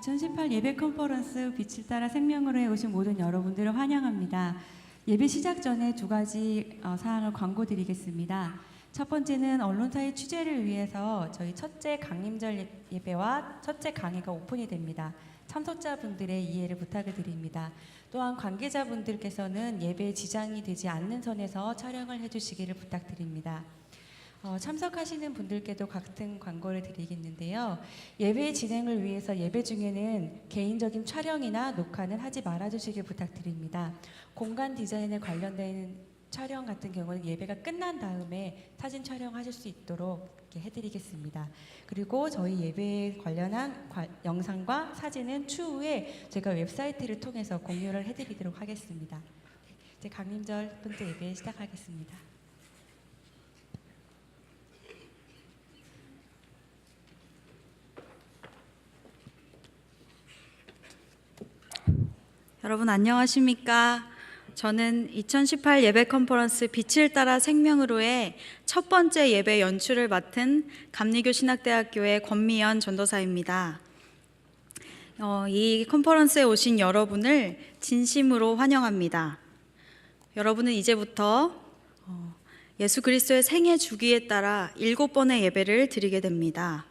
2018 예배 컨퍼런스 빛을 따라 생명으로에 오신 모든 여러분들을 환영합니다. 예배 시작 전에 두 가지 사항을 광고드리겠습니다. 첫 번째는 언론사의 취재를 위해서 저희 첫째 강림절 예배와 첫째 강의가 오픈이 됩니다. 참석자분들의 이해를 부탁을 드립니다. 또한 관계자분들께서는 예배에 지장이 되지 않는 선에서 촬영을 해주시기를 부탁드립니다. 참석하시는 분들께도 같은 광고를 드리겠는데요. 예배 진행을 위해서 예배 중에는 개인적인 촬영이나 녹화는 하지 말아주시길 부탁드립니다. 공간 디자인에 관련된 촬영 같은 경우는 예배가 끝난 다음에 사진 촬영하실 수 있도록 이렇게 해드리겠습니다. 그리고 저희 예배에 관련한 영상과 사진은 추후에 제가 웹사이트를 통해서 공유를 해드리도록 하겠습니다. 이제 강림절 번째 예배 시작하겠습니다. 여러분 안녕하십니까? 저는 2018 예배 컨퍼런스 빛을 따라 생명으로의 첫 번째 예배 연출을 맡은 감리교 신학대학교의 권미연 전도사입니다. 이 컨퍼런스에 오신 여러분을 진심으로 환영합니다. 여러분은 이제부터 예수 그리스도의 생애 주기에 따라 7번의 예배를 드리게 됩니다.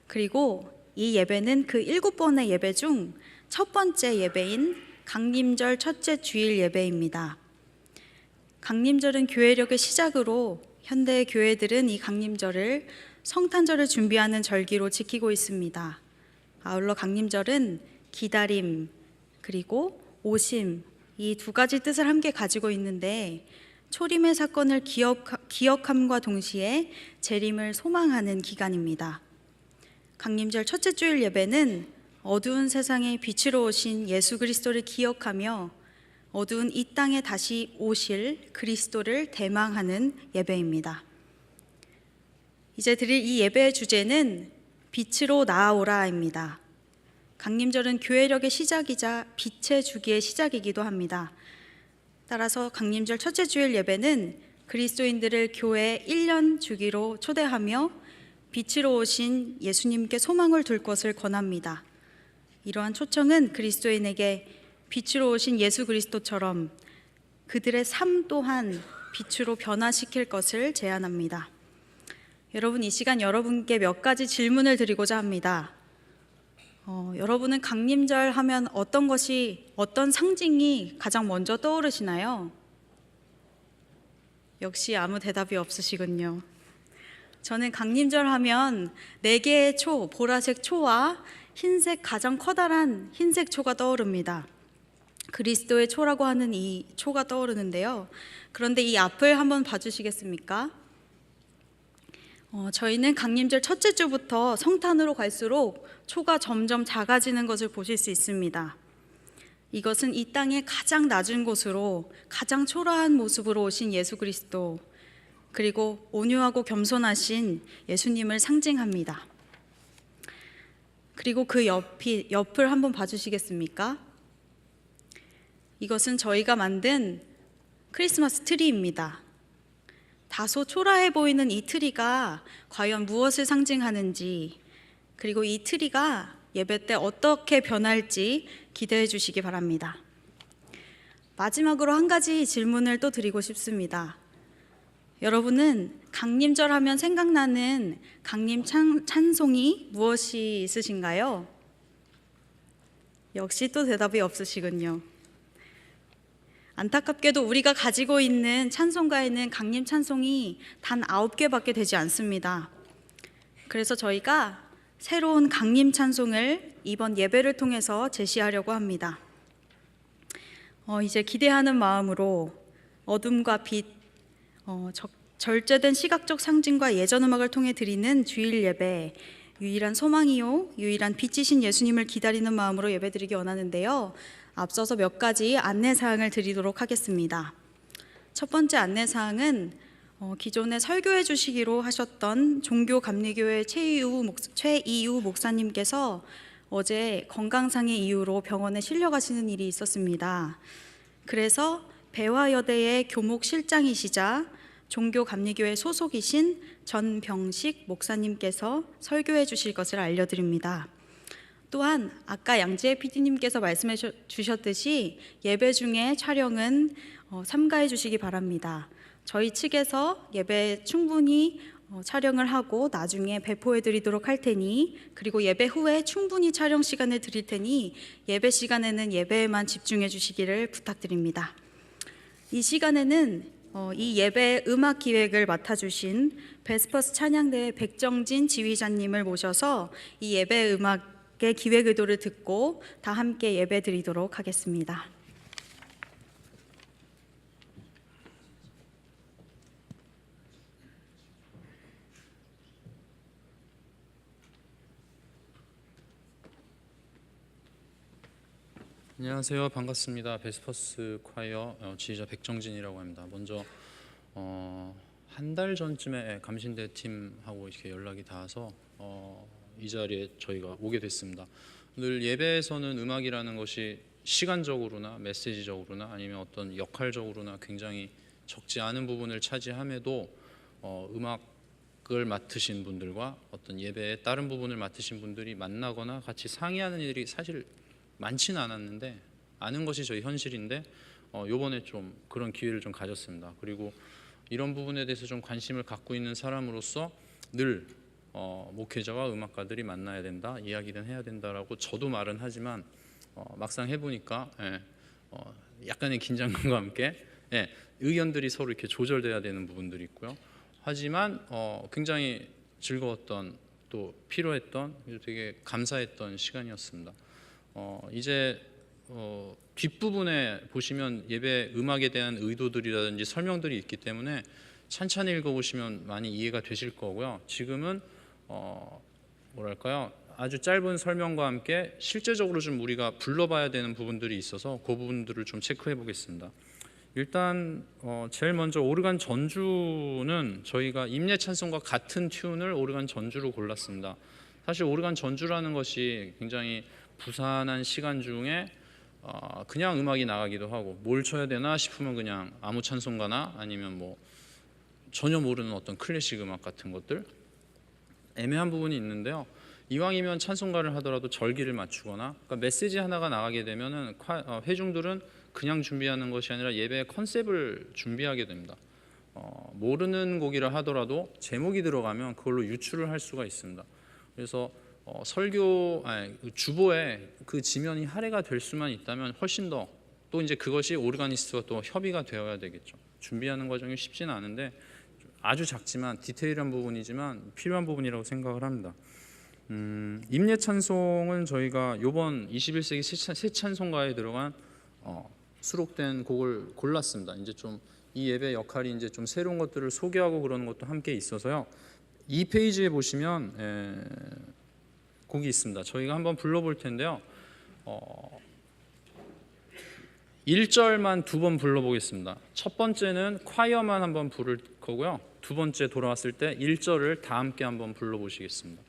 그리고 이 예배는 그 7번의 예배 중 첫 번째 예배인 강림절 첫째 주일 예배입니다. 강림절은 교회력의 시작으로 현대 교회들은 이 강림절을 성탄절을 준비하는 절기로 지키고 있습니다. 아울러 강림절은 기다림 그리고 오심 이 두 가지 뜻을 함께 가지고 있는데 초림의 사건을 기억함과 동시에 재림을 소망하는 기간입니다. 강림절 첫째 주일 예배는 어두운 세상에 빛으로 오신 예수 그리스도를 기억하며 어두운 이 땅에 다시 오실 그리스도를 대망하는 예배입니다. 이제 드릴 이 예배의 주제는 빛으로 나아오라입니다. 강림절은 교회력의 시작이자 빛의 주기의 시작이기도 합니다. 따라서 강림절 첫째 주일 예배는 그리스도인들을 교회 1년 주기로 초대하며 빛으로 오신 예수님께 소망을 둘 것을 권합니다. 이러한 초청은 그리스도인에게 빛으로 오신 예수 그리스도처럼 그들의 삶 또한 빛으로 변화시킬 것을 제안합니다. 여러분, 이 시간 여러분께 몇 가지 질문을 드리고자 합니다. 여러분은 강림절 하면 어떤 상징이 가장 먼저 떠오르시나요? 역시 아무 대답이 없으시군요. 저는 강림절 하면 4개의 초, 보라색 초와 흰색 가장 커다란 흰색 초가 떠오릅니다. 그리스도의 초라고 하는 이 초가 떠오르는데요. 그런데 이 앞을 한번 봐주시겠습니까? 저희는 강림절 첫째 주부터 성탄으로 갈수록 초가 점점 작아지는 것을 보실 수 있습니다. 이것은 이 땅의 가장 낮은 곳으로 가장 초라한 모습으로 오신 예수 그리스도 그리고 온유하고 겸손하신 예수님을 상징합니다. 그리고 그 옆을 한번 봐주시겠습니까? 이것은 저희가 만든 크리스마스 트리입니다. 다소 초라해 보이는 이 트리가 과연 무엇을 상징하는지 그리고 이 트리가 예배 때 어떻게 변할지 기대해 주시기 바랍니다. 마지막으로 한 가지 질문을 또 드리고 싶습니다. 여러분은 강림절 하면 생각나는 강림 찬송이 무엇이 있으신가요? 역시 또 대답이 없으시군요. 안타깝게도 우리가 가지고 있는 찬송가에는 강림 찬송이 단 9개밖에 되지 않습니다. 그래서 저희가 새로운 강림 찬송을 이번 예배를 통해서 제시하려고 합니다. 이제 기대하는 마음으로 어둠과 빛, 절제된 시각적 상징과 예전 음악을 통해 드리는 주일 예배, 유일한 소망이요 유일한 빛이신 예수님을 기다리는 마음으로 예배드리기 원하는데요. 앞서서 몇 가지 안내사항을 드리도록 하겠습니다. 첫 번째 안내사항은 기존에 설교해 주시기로 하셨던 종교감리교회 최이우 목사님께서 어제 건강상의 이유로 병원에 실려가시는 일이 있었습니다. 그래서 배화여대의 교목 실장이시자 종교감리교회 소속이신 전병식 목사님께서 설교해 주실 것을 알려드립니다. 또한 아까 양지혜 PD님께서 말씀해 주셨듯이 예배 중에 촬영은 삼가해 주시기 바랍니다. 저희 측에서 예배 충분히 촬영을 하고 나중에 배포해 드리도록 할 테니, 그리고 예배 후에 충분히 촬영 시간을 드릴 테니 예배 시간에는 예배에만 집중해 주시기를 부탁드립니다. 이 시간에는 이 예배 음악 기획을 맡아주신 베스퍼스 찬양대회 백정진 지휘자님을 모셔서 이 예배 음악의 기획 의도를 듣고 다 함께 예배 드리도록 하겠습니다. 안녕하세요. 반갑습니다. 베스퍼스 콰이어 지휘자 백정진이라고 합니다. 먼저 한 달 전쯤에 감신대 팀하고 이렇게 연락이 닿아서 이 자리에 저희가 오게 됐습니다. 늘 예배에서는 음악이라는 것이 시간적으로나 메시지적으로나 아니면 어떤 역할적으로나 굉장히 적지 않은 부분을 차지함에도 음악을 맡으신 분들과 어떤 예배의 다른 부분을 맡으신 분들이 만나거나 같이 상의하는 일이 사실 많지는 않았는데, 아는 것이 저희 현실인데 요번에 좀 그런 기회를 좀 가졌습니다. 그리고 이런 부분에 대해서 좀 관심을 갖고 있는 사람으로서 늘 목회자와 음악가들이 만나야 된다, 이야기는 해야 된다라고 저도 말은 하지만 막상 해보니까 약간의 긴장감과 함께 의견들이 서로 이렇게 조절돼야 되는 부분들이 있고요. 하지만 굉장히 즐거웠던, 또 필요했던, 되게 감사했던 시간이었습니다. 이제 뒷부분에 보시면 예배 음악에 대한 의도들이라든지 설명들이 있기 때문에 찬찬히 읽어보시면 많이 이해가 되실 거고요. 지금은 뭐랄까요, 아주 짧은 설명과 함께 실제적으로 좀 우리가 불러봐야 되는 부분들이 있어서 그 부분들을 좀 체크해 보겠습니다. 일단 제일 먼저 오르간 전주는 저희가 임례 찬송과 같은 튠을 오르간 전주로 골랐습니다. 사실 오르간 전주라는 것이 굉장히 부산한 시간 중에 그냥 음악이 나가기도 하고, 뭘 쳐야 되나 싶으면 그냥 아무 찬송가나 아니면 뭐 전혀 모르는 어떤 클래식 음악 같은 것들, 애매한 부분이 있는데요. 이왕이면 찬송가를 하더라도 절기를 맞추거나, 그러니까 메시지 하나가 나가게 되면은 회중들은 그냥 준비하는 것이 아니라 예배의 컨셉을 준비하게 됩니다. 모르는 곡이라 하더라도 제목이 들어가면 그걸로 유추를 할 수가 있습니다. 그래서 주보에 그 지면이 할애가 될 수만 있다면 훨씬 더, 또 이제 그것이 오르가니스트와 또 협의가 되어야 되겠죠. 준비하는 과정이 쉽지는 않은데 아주 작지만 디테일한 부분이지만 필요한 부분이라고 생각을 합니다. 임례 찬송은 저희가 이번 21세기 새 찬송가에 들어간 수록된 곡을 골랐습니다. 이제 좀 이 예배 역할이 이제 좀 새로운 것들을 소개하고 그러는 것도 함께 있어서요. 이 페이지에 보시면 곡이 있습니다. 저희가 한번 불러볼 텐데요. 1절만 두 번 불러보겠습니다. 첫 번째는 콰이어만 한번 부를 거고요. 두 번째 돌아왔을 때 1절을 다 함께 한번 불러보시겠습니다.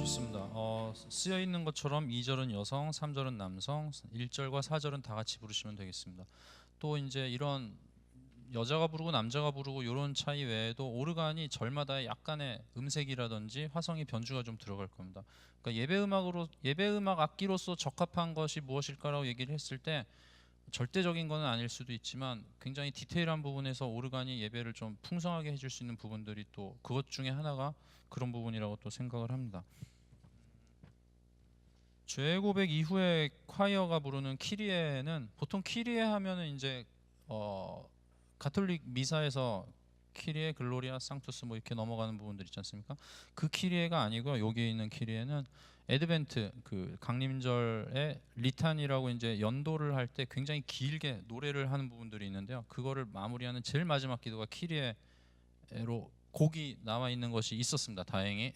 좋습니다. 쓰여 있는 것처럼 2절은 여성, 3절은 남성, 1절과 4절은 다 같이 부르시면 되겠습니다. 또 이제 이런 여자가 부르고 남자가 부르고 이런 차이 외에도 오르간이 절마다 약간의 음색이라든지 화성의 변주가 좀 들어갈 겁니다. 그러니까 예배 음악 악기로서 적합한 것이 무엇일까라고 얘기를 했을 때 절대적인 것은 아닐 수도 있지만 굉장히 디테일한 부분에서 오르간이 예배를 좀 풍성하게 해줄 수 있는 부분들이 또 그것 중에 하나가 그런 부분이라고 또 생각을 합니다. 죄 고백 이후에 콰이어가 부르는 키리에는 보통 키리에 하면은 이제 가톨릭 미사에서 키리에 글로리아 상투스 뭐 이렇게 넘어가는 부분들 있지 않습니까? 그 키리에가 아니고 여기에 있는 키리에는 에드벤트 그 강림절의 리탄이라고 이제 연도를 할 때 굉장히 길게 노래를 하는 부분들이 있는데요. 그거를 마무리하는 제일 마지막 기도가 키리에로 곡이 나와 있는 것이 있었습니다. 다행히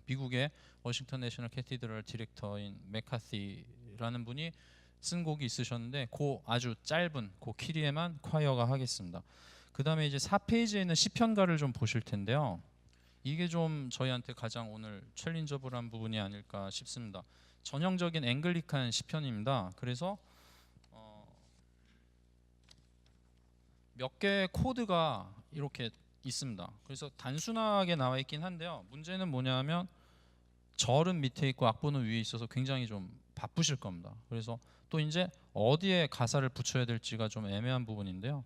미국의 워싱턴 내셔널 캐티드럴 디렉터인 맥카시라는 분이 쓴 곡이 있으셨는데 그 아주 짧은 그 키리에만 콰이어가 하겠습니다. 그 다음에 이제 4페이지에 있는 시편가를 좀 보실 텐데요. 이게 좀 저희한테 가장 오늘 챌린저블한 부분이 아닐까 싶습니다. 전형적인 앵글리칸 시편입니다. 그래서 몇 개의 코드가 이렇게 있습니다. 그래서 단순하게 나와 있긴 한데요. 문제는 뭐냐면 절은 밑에 있고 악보는 위에 있어서 굉장히 좀 바쁘실 겁니다. 그래서 또 이제 어디에 가사를 붙여야 될지가 좀 애매한 부분인데요.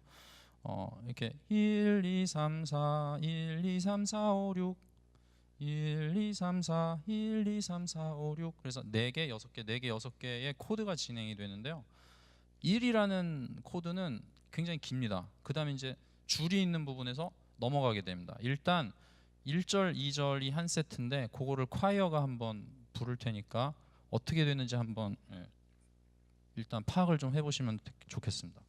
이렇게 1, 2, 3, 4, 1, 2, 3, 4, 5, 6 1, 2, 3, 4, 1, 2, 3, 4, 5, 6 그래서 4개, 6개, 4개, 6개의 코드가 진행이 되는데요. 1이라는 코드는 굉장히 깁니다. 그 다음에 이제 줄이 있는 부분에서 넘어가게 됩니다. 일단 1절, 2절이 한 세트인데 그거를 콰이어가 한번 부를 테니까 어떻게 되는지 한번 일단 파악을 좀 해보시면 좋겠습니다.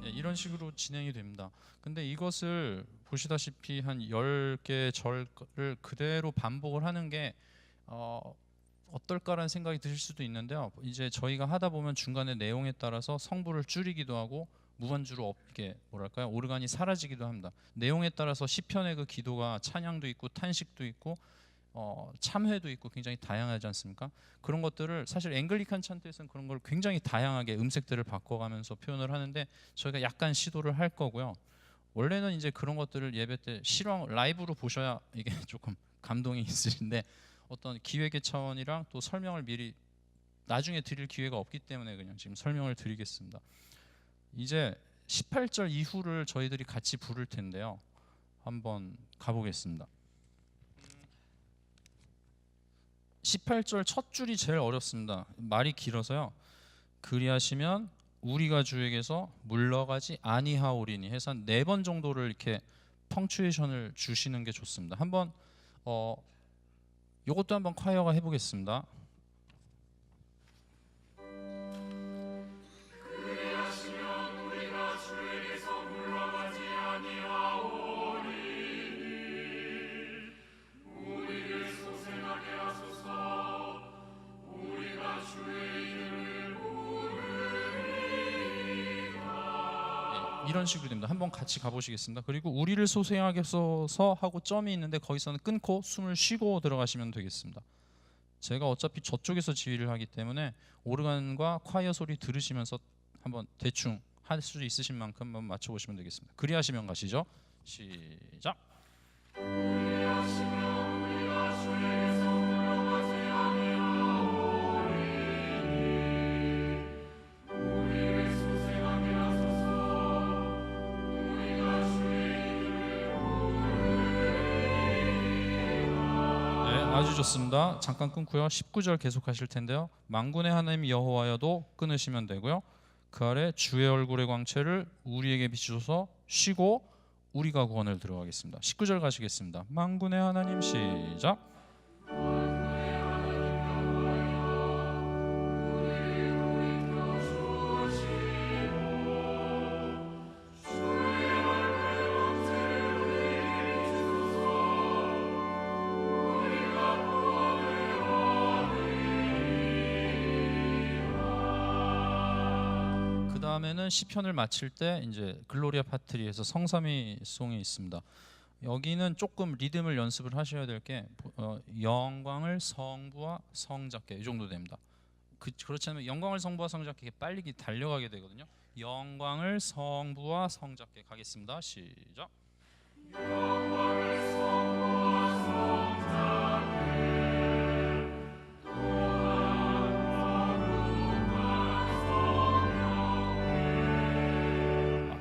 이런 식으로 진행이 됩니다. 근데 이것을 보시다시피 한 10개 절을 그대로 반복을 하는 게 어떨까라는 생각이 드실 수도 있는데요. 이제 저희가 하다 보면 중간에 내용에 따라서 성부를 줄이기도 하고 무반주로 이렇게 뭐랄까요? 오르간이 사라지기도 합니다. 내용에 따라서 시편의 그 기도가 찬양도 있고 탄식도 있고 참회도 있고 굉장히 다양하지 않습니까? 그런 것들을 사실 앵글리칸 찬트에서는 그런 걸 굉장히 다양하게 음색들을 바꿔가면서 표현을 하는데 저희가 약간 시도를 할 거고요. 원래는 이제 그런 것들을 예배 때 실황 라이브로 보셔야 이게 조금 감동이 있으신데 어떤 기획의 차원이랑 또 설명을 미리 나중에 드릴 기회가 없기 때문에 그냥 지금 설명을 드리겠습니다. 이제 18절 이후를 저희들이 같이 부를 텐데요. 한번 가보겠습니다. 18절 첫 줄이 제일 어렵습니다. 말이 길어서요. 그리하시면 우리가 주에게서 물러가지 아니하오리니 해서 한 4번 정도를 이렇게 펑츄에이션을 주시는 게 좋습니다. 한번 요것도 한번 콰이어가 해보겠습니다. 이런 식으로 됩니다. 한번 같이 가보시겠습니다. 그리고 우리를 소생하게 하소서 하고 점이 있는데 거기서는 끊고 숨을 쉬고 들어가시면 되겠습니다. 제가 어차피 저쪽에서 지휘를 하기 때문에 오르간과 콰이어 소리 들으시면서 한번 대충 할 수 있으신 만큼 한번 맞춰보시면 되겠습니다. 그리하시면 가시죠. 시작. 아주 좋습니다. 잠깐 끊고요. 19절 계속하실 텐데요. 만군의 하나님 여호와여도 끊으시면 되고요. 그 아래 주의 얼굴의 광채를 우리에게 비추소서 쉬고 우리가 구원을 들어가겠습니다. 19절 가시겠습니다. 만군의 하나님 시작. 그 다음에는 시편을 마칠 때 이제 글로리아 파트리에서 성삼위 송이 있습니다. 여기는 조금 리듬을 연습을 하셔야 될 게 영광을 성부와 성자께 이 정도 됩니다. 그렇지 않으면 영광을 성부와 성자께 빨리 달려가게 되거든요. 영광을 성부와 성자께 가겠습니다. 시작.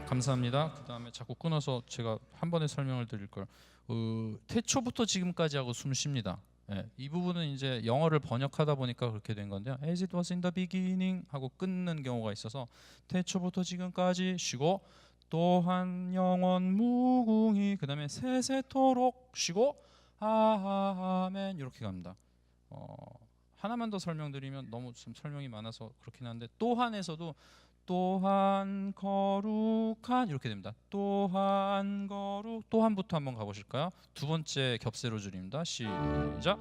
감사합니다. 그 다음에 자꾸 끊어서 제가 한 번에 설명을 드릴 걸. 태초부터 지금까지 하고 숨 쉽니다. 예, 이 부분은 이제 영어를 번역하다 보니까 그렇게 된 건데요. As it was in the beginning 하고 끊는 경우가 있어서 태초부터 지금까지 쉬고 또한 영원 무궁히 그 다음에 세세토록 쉬고 아멘 이렇게 갑니다. 하나만 더 설명드리면 너무 좀 설명이 많아서 그렇긴 한데 또한에서도 또한 거룩한 이렇게 됩니다. 또한 거룩 또한부터 한번 가보실까요? 두 번째 겹세로 줄입니다. 시작.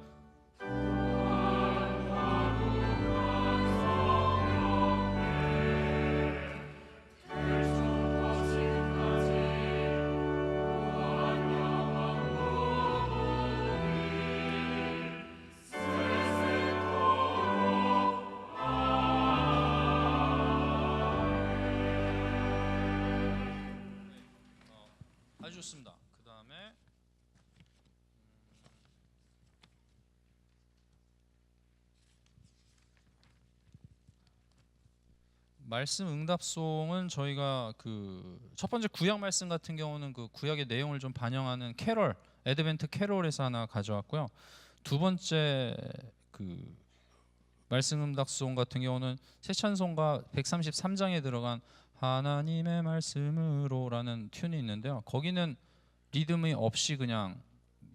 아주 좋습니다. 그 다음에 말씀 응답송은 저희가 그 첫 번째 구약 말씀 같은 경우는 그 구약의 내용을 좀 반영하는 캐럴, 애드벤트 캐럴에서 하나 가져왔고요. 두 번째 그 말씀 응답송 같은 경우는 새 찬송가 133장에 들어간 하나님의 말씀으로라는 튠이 있는데요. 거기는 리듬이 없이 그냥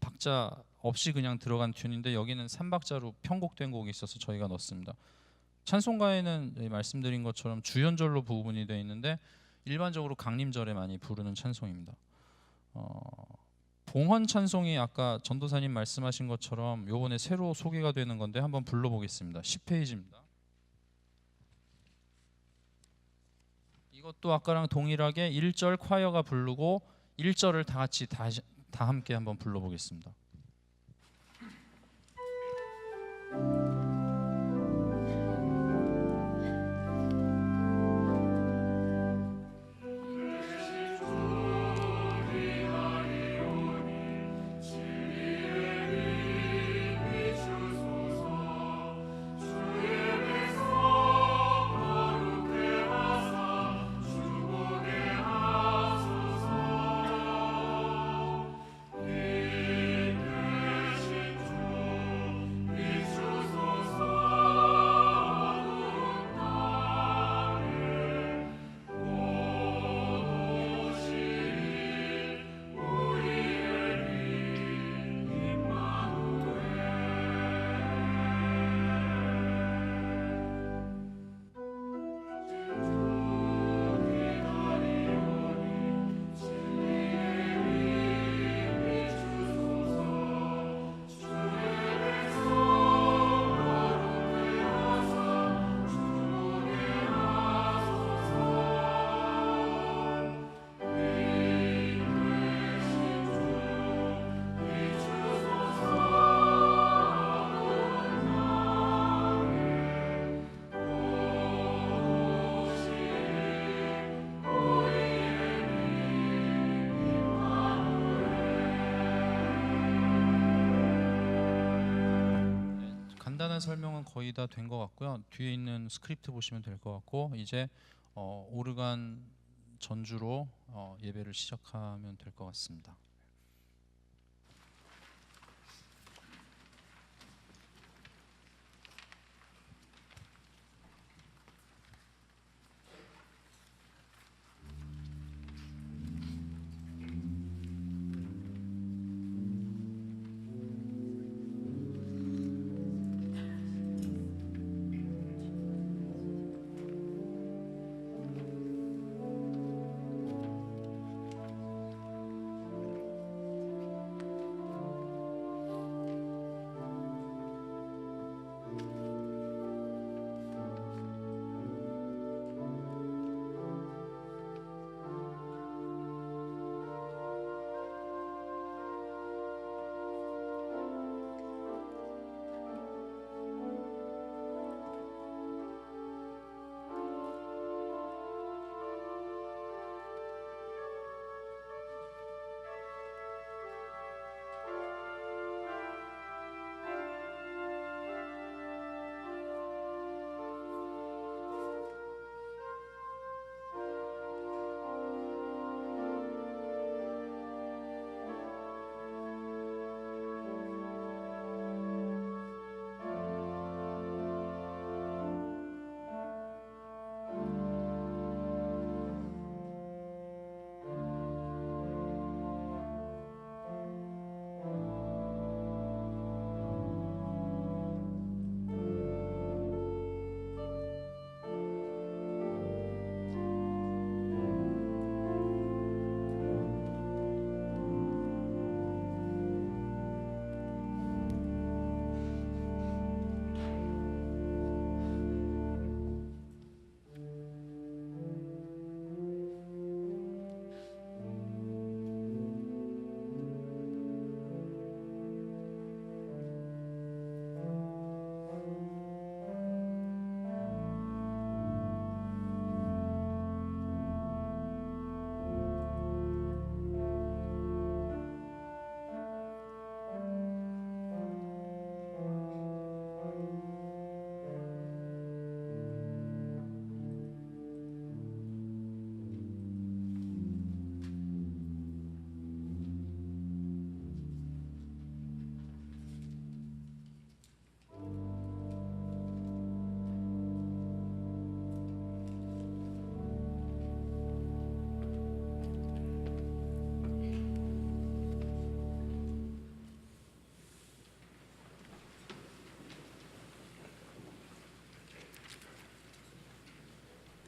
박자 없이 그냥 들어간 튠인데 여기는 3박자로 편곡된 곡이 있어서 저희가 넣었습니다. 찬송가에는 말씀드린 것처럼 주연절로 부분이 되어 있는데 일반적으로 강림절에 많이 부르는 찬송입니다. 봉헌 찬송이 아까 전도사님 말씀하신 것처럼 요번에 새로 소개가 되는 건데 한번 불러보겠습니다. 10페이지입니다. 이것도 아까랑 동일하게 1절 콰이어가 부르고 1절을 다 같이 다 함께 한번 불러보겠습니다. 간단한 설명은 거의 다 된 것 같고요. 뒤에 있는 스크립트 보시면 될 것 같고 이제 오르간 전주로 예배를 시작하면 될 것 같습니다.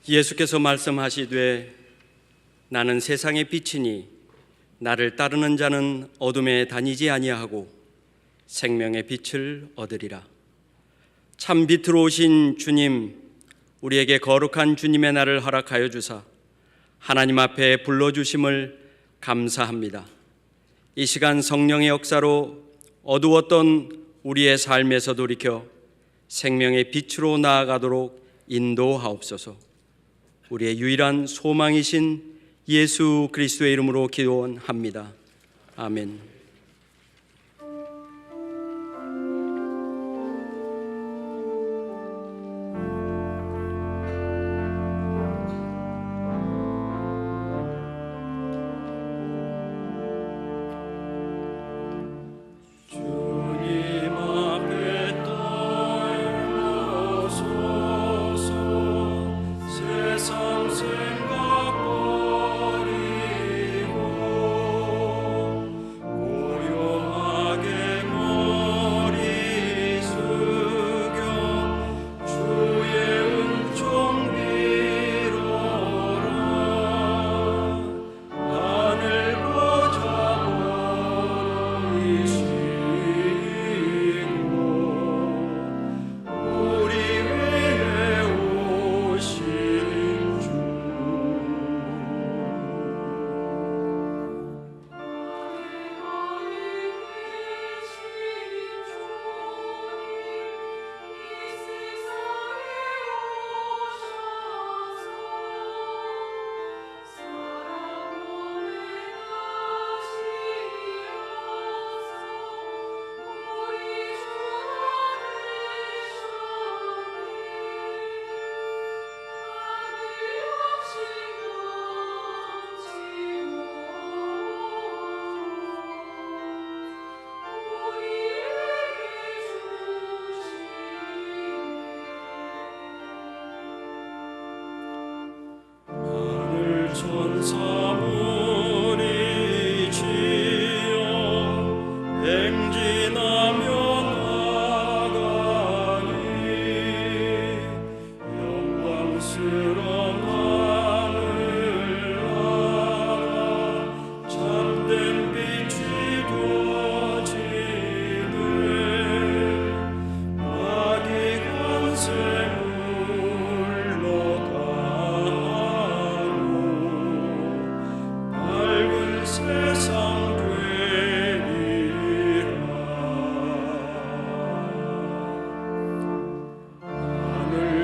예수께서 말씀하시되 나는 세상의 빛이니 나를 따르는 자는 어둠에 다니지 아니하고 생명의 빛을 얻으리라. 참 빛으로 오신 주님, 우리에게 거룩한 주님의 날을 허락하여 주사 하나님 앞에 불러주심을 감사합니다. 이 시간 성령의 역사로 어두웠던 우리의 삶에서 돌이켜 생명의 빛으로 나아가도록 인도하옵소서. 우리의 유일한 소망이신 예수 그리스도의 이름으로 기도합니다. 아멘.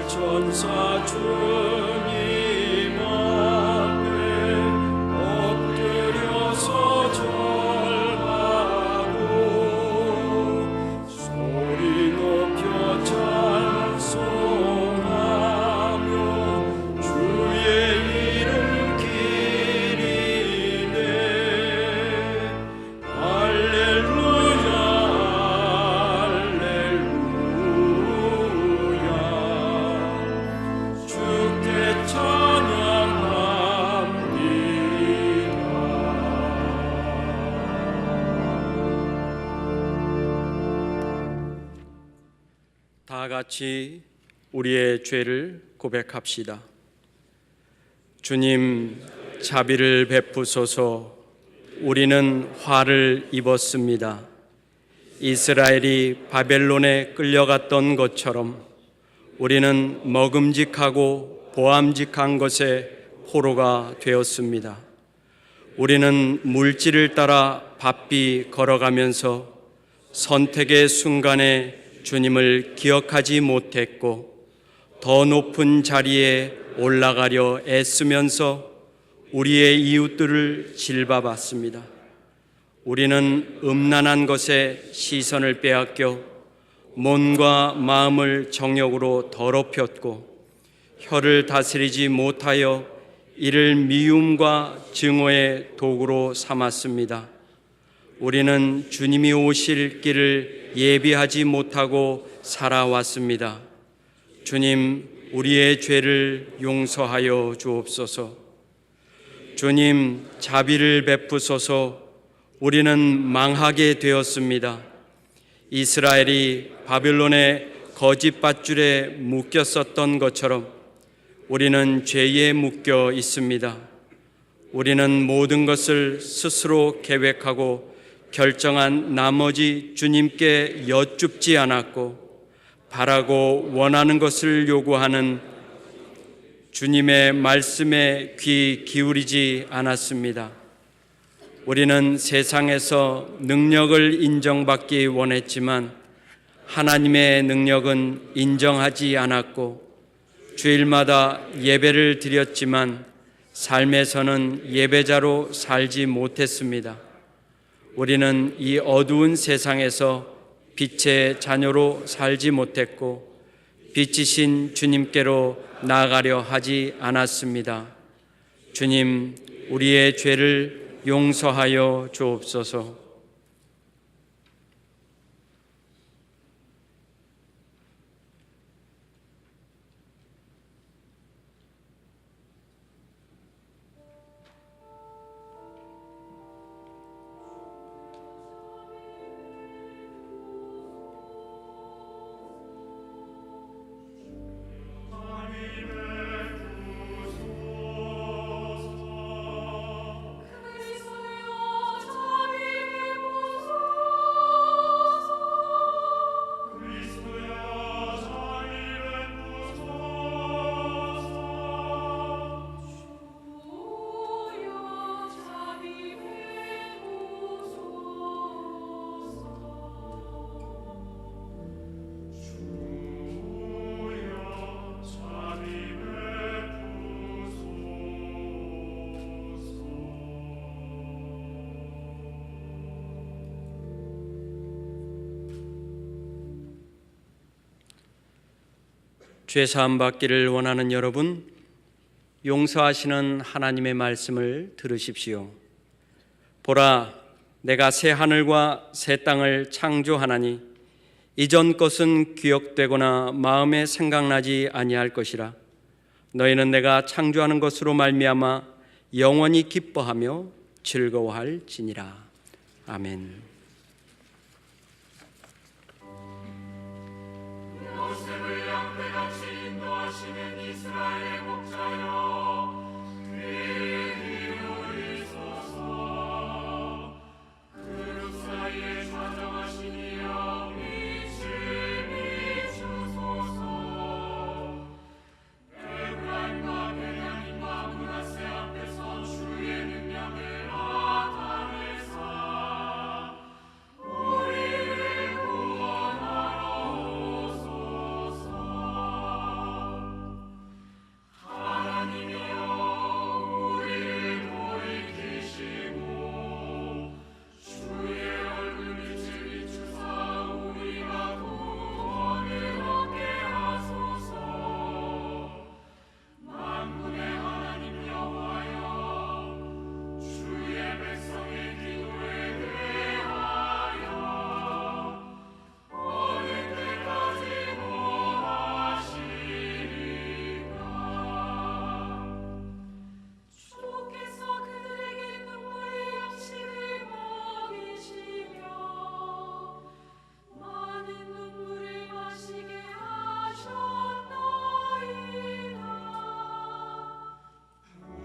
천사 주님 앞에 엎드려서 절하고 소리 높여 찬송하며 주의 이름 기리네. 할렐루야 할렐루야 주께 찬양합니다. 다 같이 우리의 죄를 고백합시다. 주님, 자비를 베푸소서. 우리는 화를 입었습니다. 이스라엘이 바벨론에 끌려갔던 것처럼 우리는 먹음직하고 보암직한 것에 포로가 되었습니다. 우리는 물질을 따라 바삐 걸어가면서 선택의 순간에 주님을 기억하지 못했고 더 높은 자리에 올라가려 애쓰면서 우리의 이웃들을 질봐봤습니다. 우리는 음란한 것에 시선을 빼앗겨 몸과 마음을 정욕으로 더럽혔고 혀를 다스리지 못하여 이를 미움과 증오의 도구로 삼았습니다. 우리는 주님이 오실 길을 예비하지 못하고 살아왔습니다. 주님, 우리의 죄를 용서하여 주옵소서. 주님, 자비를 베푸소서. 우리는 망하게 되었습니다. 이스라엘이 바벨론의 거짓 밧줄에 묶였었던 것처럼 우리는 죄에 묶여 있습니다. 우리는 모든 것을 스스로 계획하고 결정한 나머지 주님께 여쭙지 않았고 바라고 원하는 것을 요구하는 주님의 말씀에 귀 기울이지 않았습니다. 우리는 세상에서 능력을 인정받기 원했지만 하나님의 능력은 인정하지 않았고 주일마다 예배를 드렸지만 삶에서는 예배자로 살지 못했습니다. 우리는 이 어두운 세상에서 빛의 자녀로 살지 못했고 빛이신 주님께로 나아가려 하지 않았습니다. 주님, 우리의 죄를 용서하여 주옵소서. 죄 사함 받기를 원하는 여러분, 용서하시는 하나님의 말씀을 들으십시오. 보라, 내가 새 하늘과 새 땅을 창조하나니 이전 것은 기억되거나 마음에 생각나지 아니할 것이라. 너희는 내가 창조하는 것으로 말미암아 영원히 기뻐하며 즐거워할지니라. 아멘. 요셉을 양떼같이 인도하시는 이스라엘의 목자여, 귀 기울이소서. 그룹 사이에 좌정하신 이여, 빛을 비추소서. 에브라임과 베냐민과 므낫세 앞에서 주의 능력을 나타내사 우리를 구원하러 오소서. 하나님이여, 우리를 돌이키시고 주의 얼굴 빛을 비추사 우리가 구원을 얻게 하소서. 만군의 하나님 여호와여, 주의 백성의 기도에 대하여 어느 때까지 노하시리까. 주께서 그들에게 눈물의 양식을 먹이시며 많은 눈물을 마시게 하셨나이다.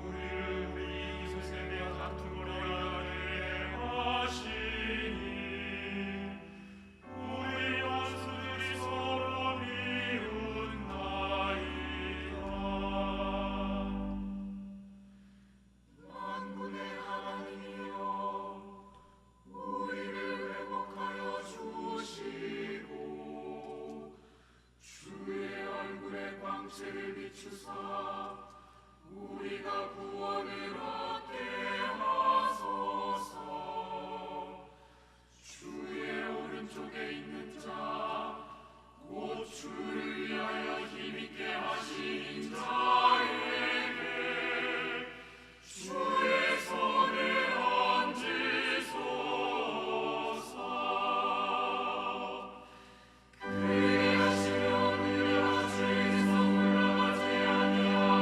우리를 우리 이웃에 대하여 다투고자 하시니 우리 원수들이 서로 미운나이다. 만군의 하나님이여, 우리를 회복하여 주시고 주의 얼굴에 광채를 비추사 우리가 구원을 얻게 하소서. 주의 오른쪽에 있는 자, 곧 주를 위하여 힘있게 하신 자에게 주의 손을 얹으소서. 그리하시며 그대와 주에게서 올라가지 아니하오리니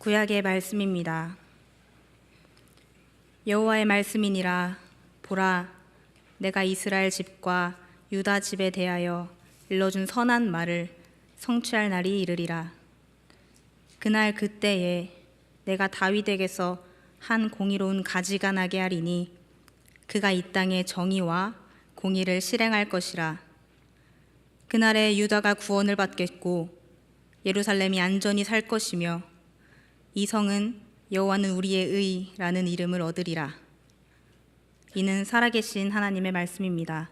구약의 말씀입니다. 여호와의 말씀이니라. 보라, 내가 이스라엘 집과 유다 집에 대하여 일러준 선한 말을 성취할 날이 이르리라. 그날 그때에 내가 다윗에게서 한 공의로운 가지가 나게 하리니 그가 이 땅에 정의와 공의를 실행할 것이라. 그날에 유다가 구원을 받겠고 예루살렘이 안전히 살 것이며 이 성은 여호와는 우리의 의라는 이름을 얻으리라. 이는 살아계신 하나님의 말씀입니다.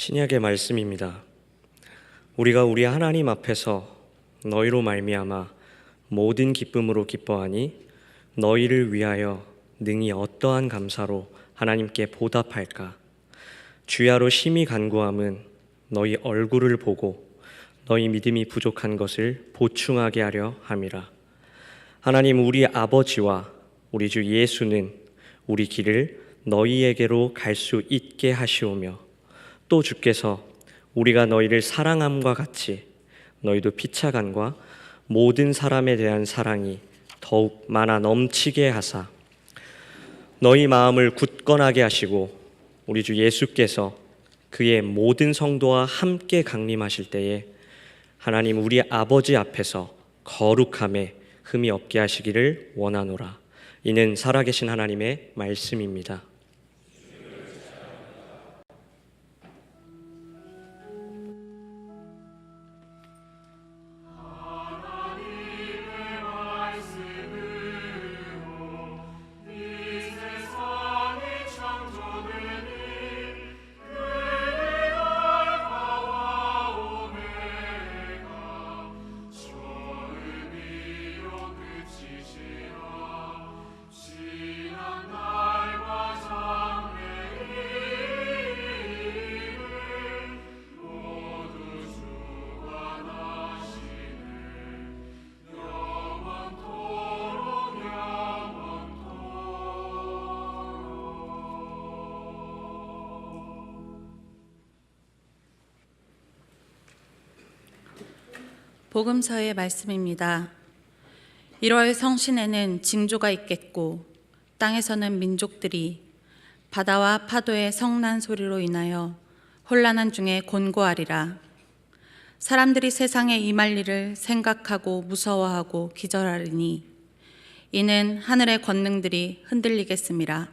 신약의 말씀입니다. 우리가 우리 하나님 앞에서 너희로 말미암아 모든 기쁨으로 기뻐하니 너희를 위하여 능히 어떠한 감사로 하나님께 보답할까? 주야로 심히 간구함은 너희 얼굴을 보고 너희 믿음이 부족한 것을 보충하게 하려 함이라. 하나님 우리 아버지와 우리 주 예수는 우리 길을 너희에게로 갈 수 있게 하시오며 또 주께서 우리가 너희를 사랑함과 같이 너희도 피차간과 모든 사람에 대한 사랑이 더욱 많아 넘치게 하사 너희 마음을 굳건하게 하시고 우리 주 예수께서 그의 모든 성도와 함께 강림하실 때에 하나님 우리 아버지 앞에서 거룩함에 흠이 없게 하시기를 원하노라. 이는 살아계신 하나님의 말씀입니다. 복음서의 말씀입니다. 1월 성신에는 징조가 있겠고 땅에서는 민족들이 바다와 파도의 성난 소리로 인하여 혼란한 중에 곤고하리라. 사람들이 세상에 임할 일을 생각하고 무서워하고 기절하리니 이는 하늘의 권능들이 흔들리겠음이라.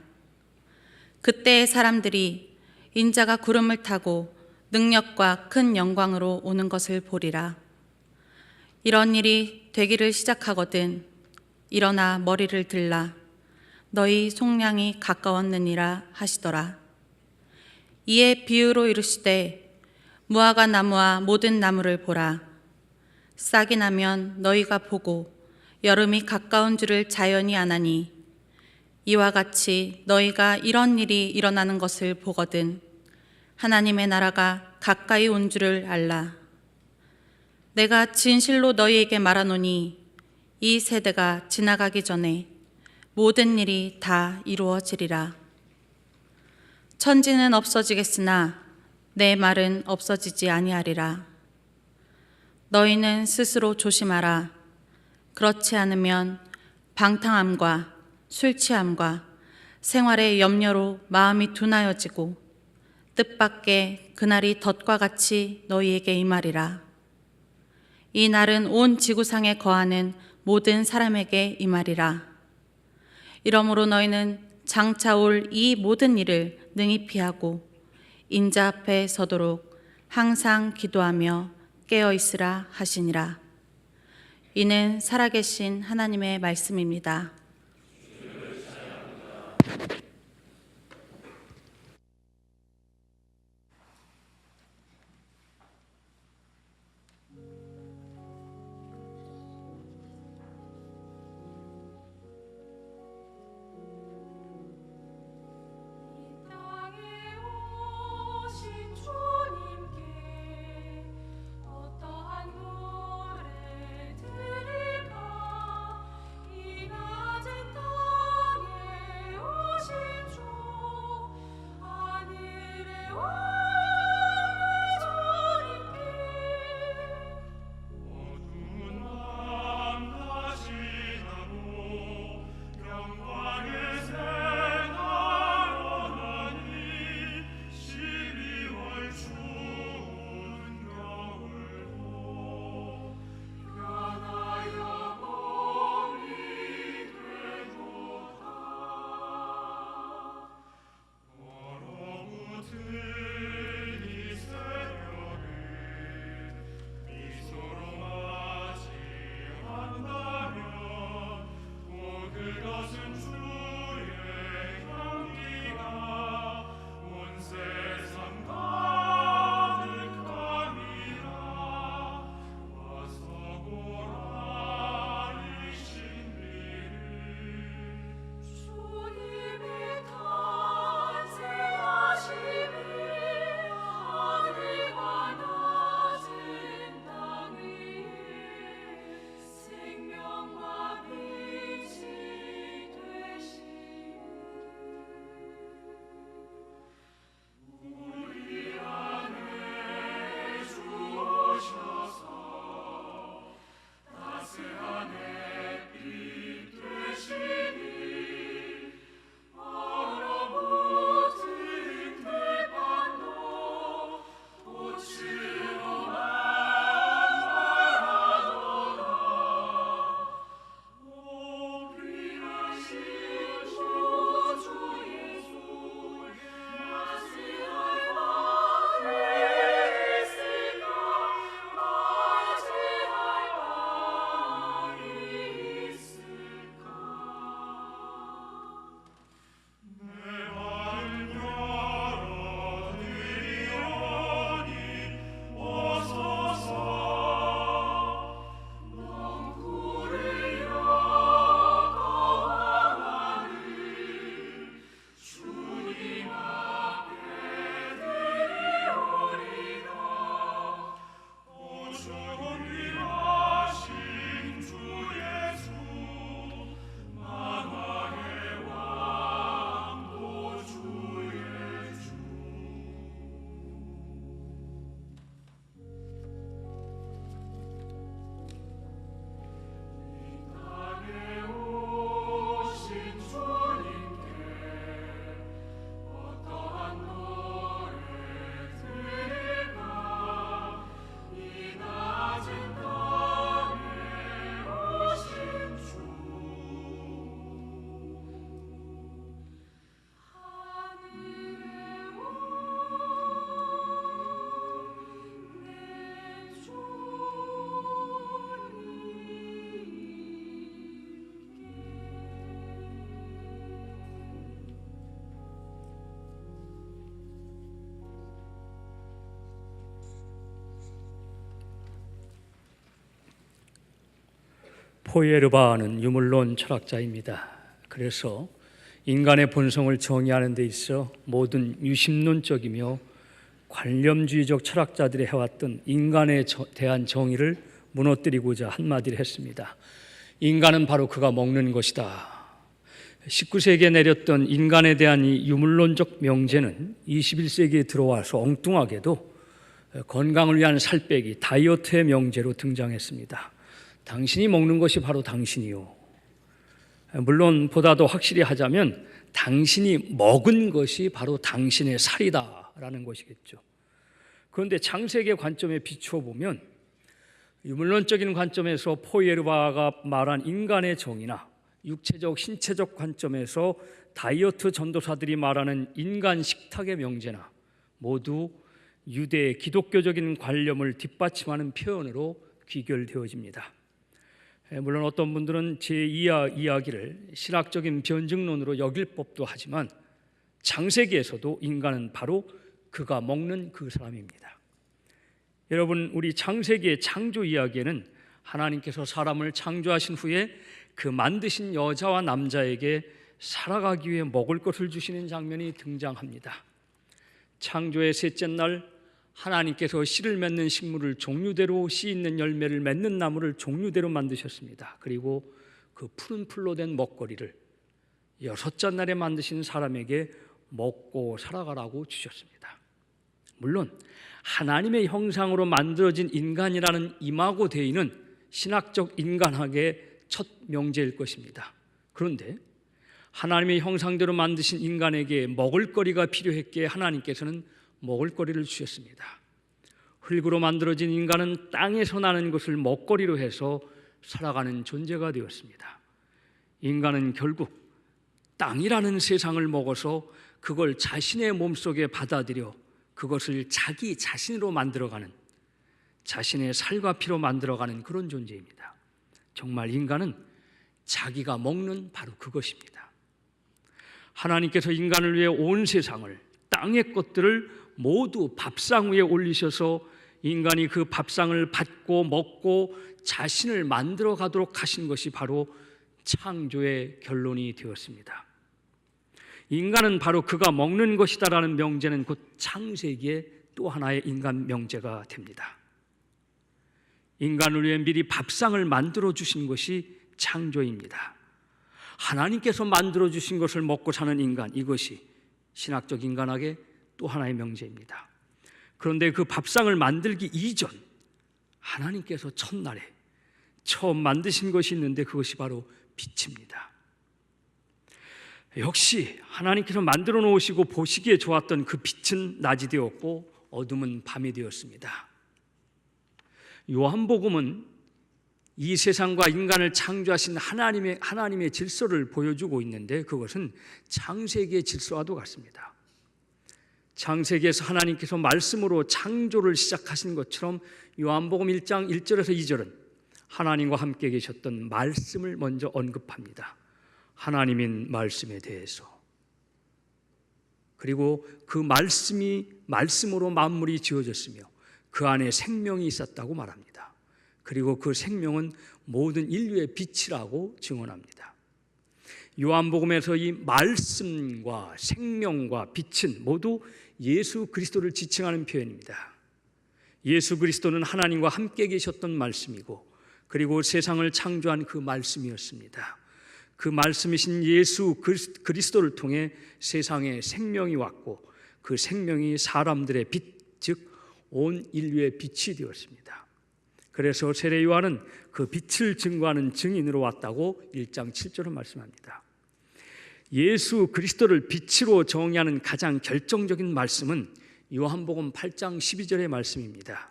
그때의 사람들이 인자가 구름을 타고 능력과 큰 영광으로 오는 것을 보리라. 이런 일이 되기를 시작하거든 일어나 머리를 들라 너희 속량이 가까웠느니라 하시더라. 이에 비유로 이르시되 무화과 나무와 모든 나무를 보라. 싹이 나면 너희가 보고 여름이 가까운 줄을 자연히 아나니 이와 같이 너희가 이런 일이 일어나는 것을 보거든 하나님의 나라가 가까이 온 줄을 알라. 내가 진실로 너희에게 말하노니 이 세대가 지나가기 전에 모든 일이 다 이루어지리라. 천지는 없어지겠으나 내 말은 없어지지 아니하리라. 너희는 스스로 조심하라. 그렇지 않으면 방탕함과 술 취함과 생활의 염려로 마음이 둔하여지고 뜻밖의 그날이 덫과 같이 너희에게 임하리라. 이 날은 온 지구상에 거하는 모든 사람에게 임하리라. 이러므로 너희는 장차 올 이 모든 일을 능히 피하고 인자 앞에 서도록 항상 기도하며 깨어 있으라 하시니라. 이는 살아계신 하나님의 말씀입니다. 포에르바는 유물론 철학자입니다. 그래서 인간의 본성을 정의하는 데 있어 모든 유심론적이며 관념주의적 철학자들이 해왔던 인간에 대한 정의를 무너뜨리고자 한마디를 했습니다. 인간은 바로 그가 먹는 것이다. 19세기에 내렸던 인간에 대한 이 유물론적 명제는 21세기에 들어와서 엉뚱하게도 건강을 위한 살 빼기, 다이어트의 명제로 등장했습니다. 당신이 먹는 것이 바로 당신이요. 물론 보다 더 확실히 하자면 당신이 먹은 것이 바로 당신의 살이다라는 것이겠죠. 그런데 창세기의 관점에 비추어 보면 유물론적인 관점에서 포에르바가 말한 인간의 정의나 육체적, 신체적 관점에서 다이어트 전도사들이 말하는 인간 식탁의 명제나 모두 유대 기독교적인 관념을 뒷받침하는 표현으로 귀결되어집니다. 물론 어떤 분들은 제2야 신학적인 변증론으로 여길 법도 하지만 창세기에서도 인간은 바로 그가 먹는 그 사람입니다. 여러분, 우리 창세기의 창조 이야기에는 하나님께서 사람을 창조하신 후에 그 만드신 여자와 남자에게 살아가기 위해 먹을 것을 주시는 장면이 등장합니다. 창조의 셋째 날 하나님께서 씨를 맺는 식물을 종류대로, 씨 있는 열매를 맺는 나무를 종류대로 만드셨습니다. 그리고 그 푸른 풀로 된 먹거리를 여섯째 날에 만드신 사람에게 먹고 살아가라고 주셨습니다. 물론 하나님의 형상으로 만들어진 인간이라는 이마고 데이는 신학적 인간학의 첫 명제일 것입니다. 그런데 하나님의 형상대로 만드신 인간에게 먹을거리가 필요했기에 하나님께서는 먹을거리를 주셨습니다. 흙으로 만들어진 인간은 땅에서 나는 것을 먹거리로 해서 살아가는 존재가 되었습니다. 인간은 결국 땅이라는 세상을 먹어서 그걸 자신의 몸속에 받아들여 그것을 자기 자신으로 만들어가는, 자신의 살과 피로 만들어가는 그런 존재입니다. 정말 인간은 자기가 먹는 바로 그것입니다. 하나님께서 인간을 위해 온 세상을, 땅의 것들을 모두 밥상 위에 올리셔서 인간이 그 밥상을 받고 먹고 자신을 만들어 가도록 하신 것이 바로 창조의 결론이 되었습니다. 인간은 바로 그가 먹는 것이다라는 명제는 곧 창세기의 또 하나의 인간 명제가 됩니다. 인간을 위해 미리 밥상을 만들어 주신 것이 창조입니다. 하나님께서 만들어 주신 것을 먹고 사는 인간, 이것이 신학적 인간학의 또 하나의 명제입니다. 그런데 그 밥상을 만들기 이전 하나님께서 첫날에 처음 만드신 것이 있는데 그것이 바로 빛입니다. 역시 하나님께서 만들어 놓으시고 보시기에 좋았던 그 빛은 낮이 되었고 어둠은 밤이 되었습니다. 요한복음은 이 세상과 인간을 창조하신 하나님의 질서를 보여주고 있는데 그것은 창세기의 질서와도 같습니다. 창세기에서 하나님께서 말씀으로 창조를 시작하신 것처럼 요한복음 1장 1절에서 2절은 하나님과 함께 계셨던 말씀을 먼저 언급합니다. 하나님인 말씀에 대해서. 그리고 그 말씀으로 만물이 지어졌으며 그 안에 생명이 있었다고 말합니다. 그리고 그 생명은 모든 인류의 빛이라고 증언합니다. 요한복음에서 이 말씀과 생명과 빛은 모두 예수 그리스도를 지칭하는 표현입니다. 예수 그리스도는 하나님과 함께 계셨던 말씀이고 그리고 세상을 창조한 그 말씀이었습니다. 그 말씀이신 예수 그리스도를 통해 세상에 생명이 왔고 그 생명이 사람들의 빛, 즉 온 인류의 빛이 되었습니다. 그래서 세례 요한은 그 빛을 증거하는 증인으로 왔다고 1장 7절은 말씀합니다. 예수 그리스도를 빛으로 정의하는 가장 결정적인 말씀은 요한복음 8장 12절의 말씀입니다.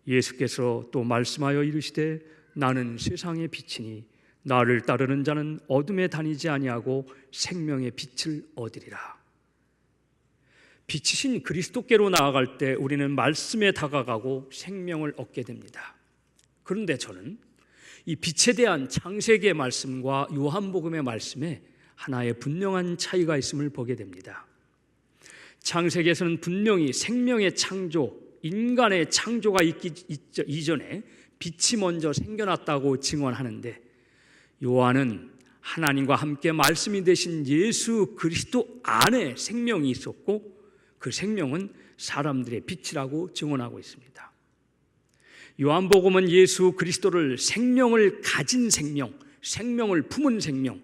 예수께서 또 말씀하여 이르시되 나는 세상의 빛이니 나를 따르는 자는 어둠에 다니지 아니하고 생명의 빛을 얻으리라. 빛이신 그리스도께로 나아갈 때 우리는 말씀에 다가가고 생명을 얻게 됩니다. 그런데 저는 이 빛에 대한 창세기의 말씀과 요한복음의 말씀에 하나의 분명한 차이가 있음을 보게 됩니다. 창세기에서는 분명히 생명의 창조, 인간의 창조가 있기 이전에 빛이 먼저 생겨났다고 증언하는데 요한은 하나님과 함께 말씀이 되신 예수 그리스도 안에 생명이 있었고 그 생명은 사람들의 빛이라고 증언하고 있습니다. 요한복음은 예수 그리스도를 생명을 가진 생명, 생명을 품은 생명,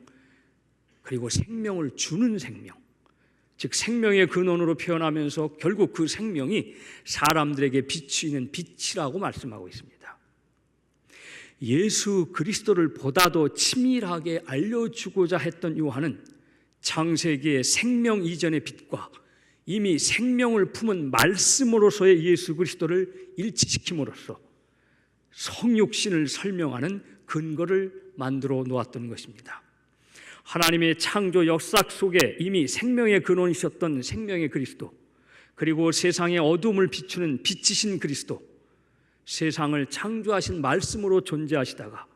그리고 생명을 주는 생명, 즉 생명의 근원으로 표현하면서 결국 그 생명이 사람들에게 비추이는 빛이라고 말씀하고 있습니다. 예수 그리스도를 보다 더 치밀하게 알려주고자 했던 요한은 창세기의 생명 이전의 빛과 이미 생명을 품은 말씀으로서의 예수 그리스도를 일치시킴으로써 성육신을 설명하는 근거를 만들어 놓았던 것입니다. 하나님의 창조 역사 속에 이미 생명의 근원이셨던 생명의 그리스도, 그리고 세상의 어두움을 비추는 빛이신 그리스도, 세상을 창조하신 말씀으로 존재하시다가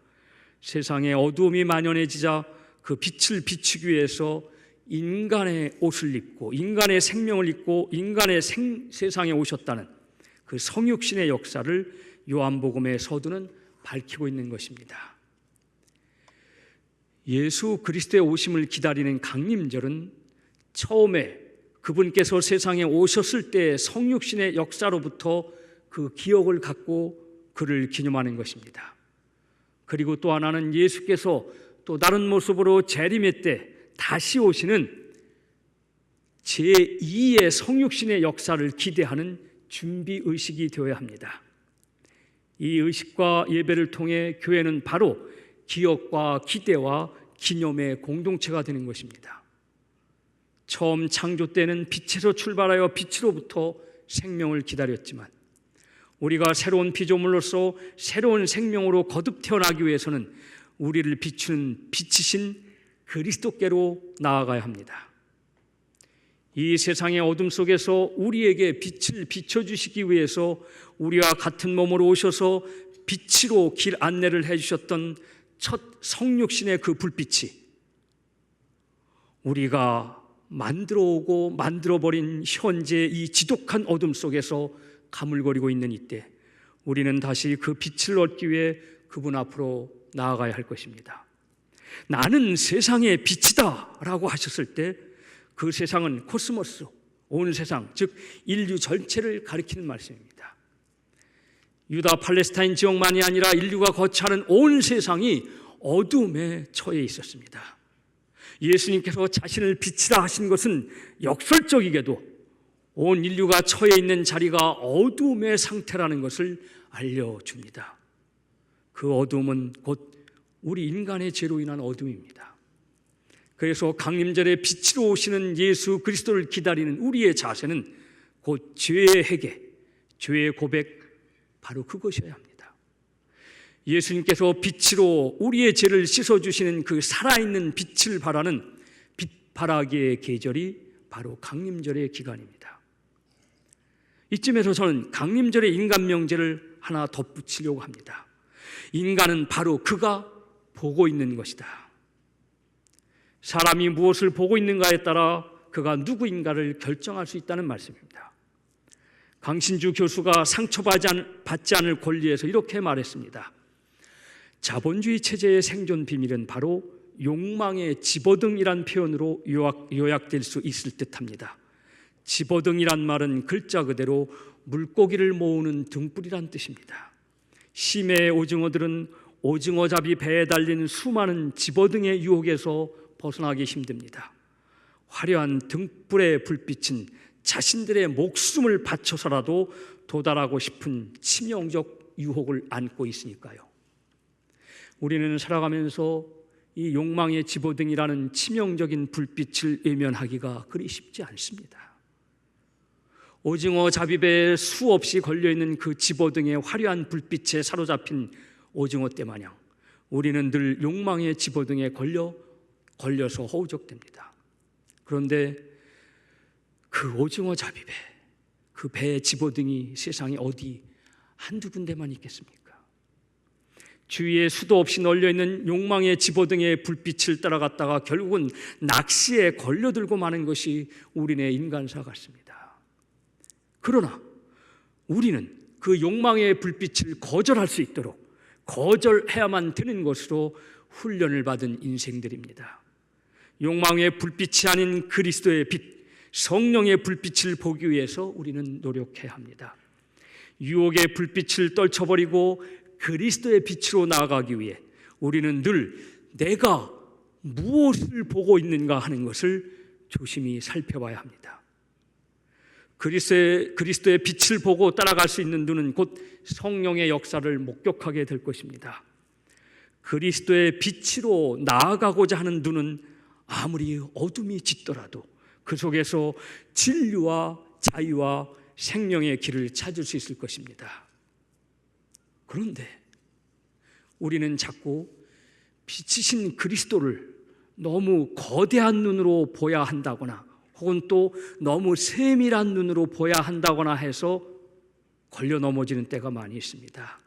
세상의 어두움이 만연해지자 그 빛을 비추기 위해서 인간의 옷을 입고 인간의 생명을 입고 인간의 세상에 오셨다는 그 성육신의 역사를 요한복음의 서두는 밝히고 있는 것입니다. 예수 그리스도의 오심을 기다리는 강림절은 처음에 그분께서 세상에 오셨을 때의 성육신의 역사로부터 그 기억을 갖고 그를 기념하는 것입니다. 그리고 또 하나는 예수께서 또 다른 모습으로 재림의 때 다시 오시는 제2의 성육신의 역사를 기대하는 준비 의식이 되어야 합니다. 이 의식과 예배를 통해 교회는 바로 기억과 기대와 기념의 공동체가 되는 것입니다. 처음 창조 때는 빛에서 출발하여 빛으로부터 생명을 기다렸지만 우리가 새로운 피조물로서 새로운 생명으로 거듭 태어나기 위해서는 우리를 비추는 빛이신 그리스도께로 나아가야 합니다. 이 세상의 어둠 속에서 우리에게 빛을 비춰주시기 위해서 우리와 같은 몸으로 오셔서 빛으로 길 안내를 해주셨던 첫 성육신의 그 불빛이 우리가 만들어오고 만들어버린 현재 이 지독한 어둠 속에서 가물거리고 있는 이때 우리는 다시 그 빛을 얻기 위해 그분 앞으로 나아가야 할 것입니다. 나는 세상의 빛이다 라고 하셨을 때 그 세상은 코스모스, 온 세상, 즉 인류 전체를 가리키는 말씀입니다. 유다 팔레스타인 지역만이 아니라 인류가 거처하는 온 세상이 어둠에 처해 있었습니다. 예수님께서 자신을 빛이라 하신 것은 역설적이게도 온 인류가 처해 있는 자리가 어둠의 상태라는 것을 알려줍니다. 그 어둠은 곧 우리 인간의 죄로 인한 어둠입니다. 그래서 강림절에 빛으로 오시는 예수 그리스도를 기다리는 우리의 자세는 곧 죄의 회개, 죄의 고백, 바로 그것이어야 합니다. 예수님께서 빛으로 우리의 죄를 씻어주시는 그 살아있는 빛을 바라는 빛바라기의 계절이 바로 강림절의 기간입니다. 이쯤에서 저는 강림절의 인간명제를 하나 덧붙이려고 합니다. 인간은 바로 그가 보고 있는 것이다. 사람이 무엇을 보고 있는가에 따라 그가 누구인가를 결정할 수 있다는 말씀입니다. 강신주 교수가 상처받지 않을 권리에서 이렇게 말했습니다. 자본주의 체제의 생존 비밀은 바로 욕망의 집어등이란 표현으로 요약될 수 있을 듯합니다. 집어등이란 말은 글자 그대로 물고기를 모으는 등불이란 뜻입니다. 심해의 오징어들은 오징어잡이 배에 달린 수많은 집어등의 유혹에서 벗어나기 힘듭니다. 화려한 등불의 불빛은 자신들의 목숨을 바쳐서라도 도달하고 싶은 치명적 유혹을 안고 있으니까요. 우리는 살아가면서 이 욕망의 집어등이라는 치명적인 불빛을 외면하기가 그리 쉽지 않습니다. 오징어 잡이배에 수없이 걸려있는 그 집어등의 화려한 불빛에 사로잡힌 오징어떼 마냥 우리는 늘 욕망의 집어등에 걸려서 허우적됩니다. 그런데 그 오징어 잡이배, 그 배의 집어등이 세상에 어디 한두 군데만 있겠습니까? 주위에 수도 없이 널려있는 욕망의 집어등의 불빛을 따라갔다가 결국은 낚시에 걸려들고 마는 것이 우리네 인간사 같습니다. 그러나 우리는 그 욕망의 불빛을 거절할 수 있도록 거절해야만 되는 것으로 훈련을 받은 인생들입니다. 욕망의 불빛이 아닌 그리스도의 빛, 성령의 불빛을 보기 위해서 우리는 노력해야 합니다. 유혹의 불빛을 떨쳐버리고 그리스도의 빛으로 나아가기 위해 우리는 늘 내가 무엇을 보고 있는가 하는 것을 조심히 살펴봐야 합니다. 그리스도의 빛을 보고 따라갈 수 있는 눈은 곧 성령의 역사를 목격하게 될 것입니다. 그리스도의 빛으로 나아가고자 하는 눈은 아무리 어둠이 짙더라도 그 속에서 진리와 자유와 생명의 길을 찾을 수 있을 것입니다. 그런데 우리는 자꾸 빛이신 그리스도를 너무 거대한 눈으로 보야 한다거나 혹은 또 너무 세밀한 눈으로 보아야 한다거나 해서 걸려 넘어지는 때가 많이 있습니다.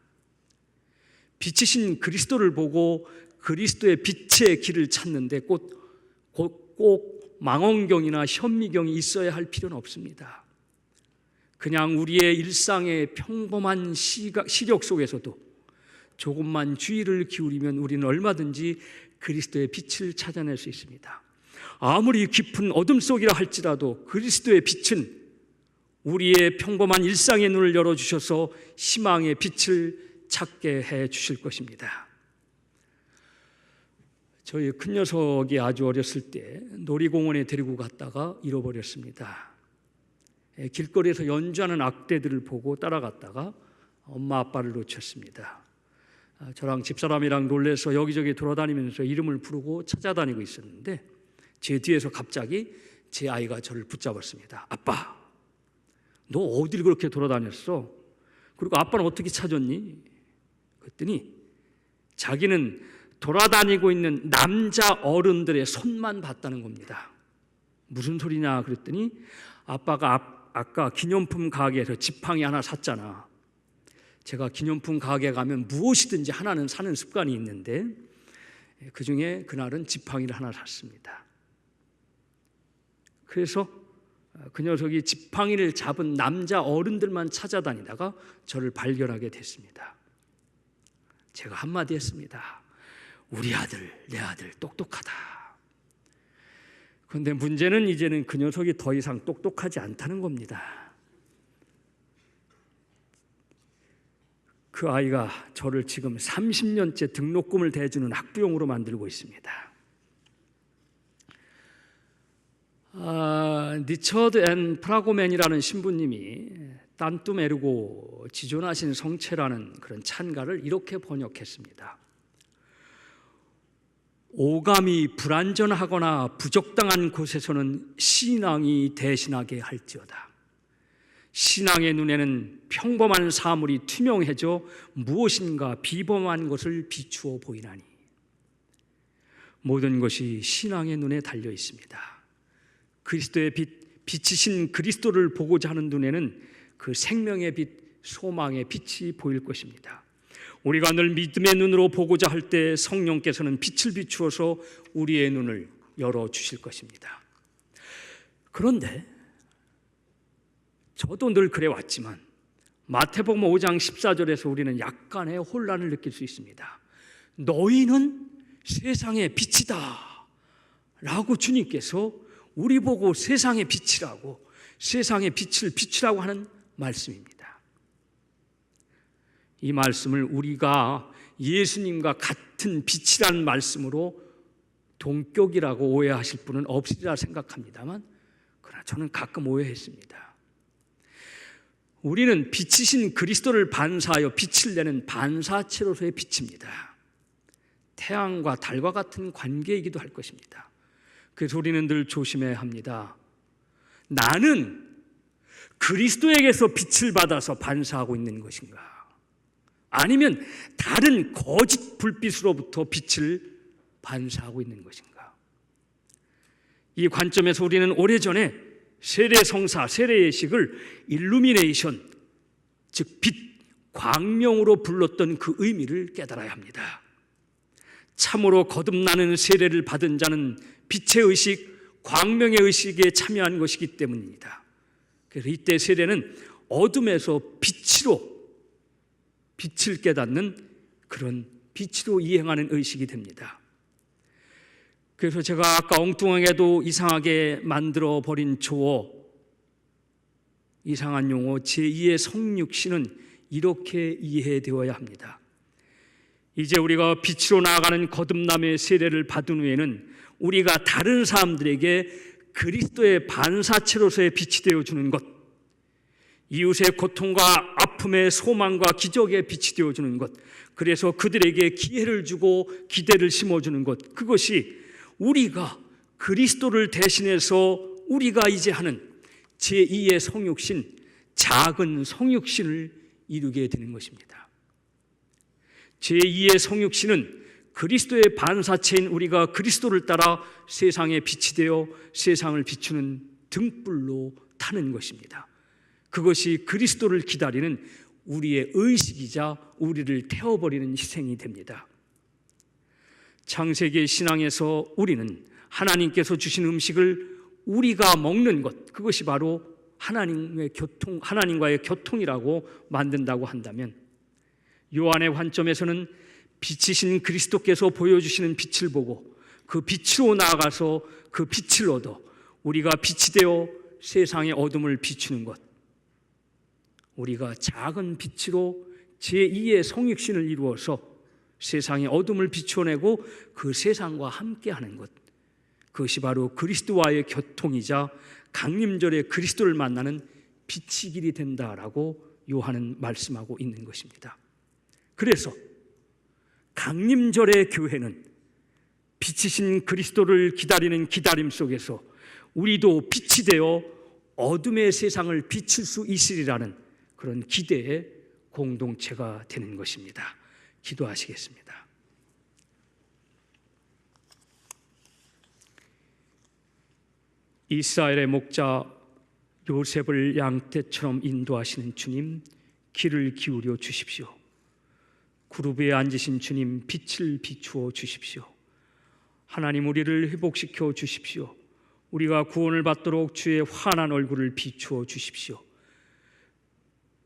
빛이신 그리스도를 보고 그리스도의 빛의 길을 찾는데 꼭 망원경이나 현미경이 있어야 할 필요는 없습니다. 그냥 우리의 일상의 평범한 시력 속에서도 조금만 주의를 기울이면 우리는 얼마든지 그리스도의 빛을 찾아낼 수 있습니다. 아무리 깊은 어둠 속이라 할지라도 그리스도의 빛은 우리의 평범한 일상의 눈을 열어주셔서 희망의 빛을 찾게 해 주실 것입니다. 저희 큰 녀석이 아주 어렸을 때 놀이공원에 데리고 갔다가 잃어버렸습니다. 길거리에서 연주하는 악대들을 보고 따라갔다가 엄마 아빠를 놓쳤습니다. 저랑 집사람이랑 놀래서 여기저기 돌아다니면서 이름을 부르고 찾아다니고 있었는데 제 뒤에서 갑자기 제 아이가 저를 붙잡았습니다. 아빠, 너 어딜 그렇게 돌아다녔어? 그리고 아빠는 어떻게 찾았니? 그랬더니 자기는 돌아다니고 있는 남자 어른들의 손만 봤다는 겁니다. 무슨 소리냐 그랬더니 아빠가 아까 기념품 가게에서 지팡이 하나 샀잖아. 제가 기념품 가게 가면 무엇이든지 하나는 사는 습관이 있는데 그중에 그날은 지팡이를 하나 샀습니다. 그래서 그 녀석이 지팡이를 잡은 남자 어른들만 찾아다니다가 저를 발견하게 됐습니다. 제가 한마디 했습니다. 우리 아들, 내 아들 똑똑하다. 그런데 문제는 이제는 그 녀석이 더 이상 똑똑하지 않다는 겁니다. 그 아이가 저를 지금 30년째 등록금을 대주는 학부형으로 만들고 있습니다. 니처드 앤 프라고맨이라는 신부님이 딴뚜 메르고 지존하신 성체라는 그런 찬가를 이렇게 번역했습니다. 오감이 불안전하거나 부적당한 곳에서는 신앙이 대신하게 할지어다. 신앙의 눈에는 평범한 사물이 투명해져 무엇인가 비범한 것을 비추어 보이나니 모든 것이 신앙의 눈에 달려 있습니다. 그리스도의 빛이신 그리스도를 보고자 하는 눈에는 그 생명의 빛, 소망의 빛이 보일 것입니다. 우리가 늘 믿음의 눈으로 보고자 할 때 성령께서는 빛을 비추어서 우리의 눈을 열어주실 것입니다. 그런데 저도 늘 그래왔지만 마태복음 5장 14절에서 우리는 약간의 혼란을 느낄 수 있습니다. 너희는 세상의 빛이다 라고 주님께서 우리 보고 세상의 빛이라고, 세상의 빛을 비추라고 하는 말씀입니다. 이 말씀을 우리가 예수님과 같은 빛이라는 말씀으로 동격이라고 오해하실 분은 없으리라 생각합니다만 그러나 저는 가끔 오해했습니다. 우리는 빛이신 그리스도를 반사하여 빛을 내는 반사체로서의 빛입니다. 태양과 달과 같은 관계이기도 할 것입니다. 그래서 우리는 늘 조심해야 합니다. 나는 그리스도에게서 빛을 받아서 반사하고 있는 것인가? 아니면 다른 거짓 불빛으로부터 빛을 반사하고 있는 것인가? 이 관점에서 우리는 오래전에 세례성사, 세례예식을 일루미네이션, 즉 빛, 광명으로 불렀던 그 의미를 깨달아야 합니다. 참으로 거듭나는 세례를 받은 자는 빛의 의식, 광명의 의식에 참여한 것이기 때문입니다. 그래서 이때 세례는 어둠에서 빛으로, 빛을 깨닫는 그런 빛으로 이행하는 의식이 됩니다. 그래서 제가 아까 엉뚱하게도 이상하게 만들어 버린 조어, 이상한 용어 제2의 성육신은 이렇게 이해되어야 합니다. 이제 우리가 빛으로 나아가는 거듭남의 세례를 받은 후에는 우리가 다른 사람들에게 그리스도의 반사체로서의 빛이 되어주는 것, 이웃의 고통과 아픔의 소망과 기적의 빛이 되어주는 것, 그래서 그들에게 기회를 주고 기대를 심어주는 것, 그것이 우리가 그리스도를 대신해서 우리가 이제 하는 제2의 성육신, 작은 성육신을 이루게 되는 것입니다. 제2의 성육신은 그리스도의 반사체인 우리가 그리스도를 따라 세상에 빛이 되어 세상을 비추는 등불로 타는 것입니다. 그것이 그리스도를 기다리는 우리의 의식이자 우리를 태워버리는 희생이 됩니다. 창세기의 신앙에서 우리는 하나님께서 주신 음식을 우리가 먹는 것, 그것이 바로 하나님과의 교통이라고 만든다고 한다면, 요한의 관점에서는 빛이신 그리스도께서 보여주시는 빛을 보고 그 빛으로 나아가서 그 빛을 얻어 우리가 빛이 되어 세상의 어둠을 비추는 것, 우리가 작은 빛으로 제2의 성육신을 이루어서 세상의 어둠을 비추어내고 그 세상과 함께하는 것, 그것이 바로 그리스도와의 교통이자 강림절에 그리스도를 만나는 빛이 길이 된다라고 요한은 말씀하고 있는 것입니다. 그래서 강림절의 교회는 빛이신 그리스도를 기다리는 기다림 속에서 우리도 빛이 되어 어둠의 세상을 비칠 수 있으리라는 그런 기대의 공동체가 되는 것입니다. 기도하시겠습니다. 이스라엘의 목자 요셉을 양떼처럼 인도하시는 주님, 귀를 기울여 주십시오. 구루비에 앉으신 주님, 빛을 비추어 주십시오. 하나님, 우리를 회복시켜 주십시오. 우리가 구원을 받도록 주의 환한 얼굴을 비추어 주십시오.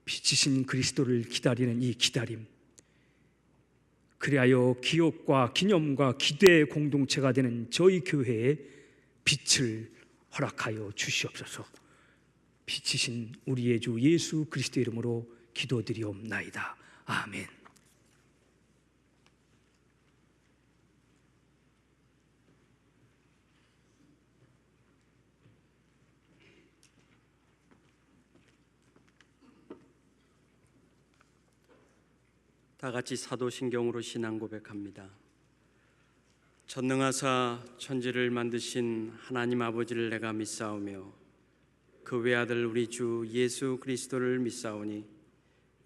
빛이신 그리스도를 기다리는 이 기다림, 그리하여 기억과 기념과 기대의 공동체가 되는 저희 교회에 빛을 허락하여 주시옵소서. 빛이신 우리의 주 예수 그리스도 이름으로 기도드리옵나이다. 아멘. 다 같이 사도신경으로 신앙 고백합니다. 전능하사 천지를 만드신 하나님 아버지를 내가 믿사오며 그 외아들 우리 주 예수 그리스도를 믿사오니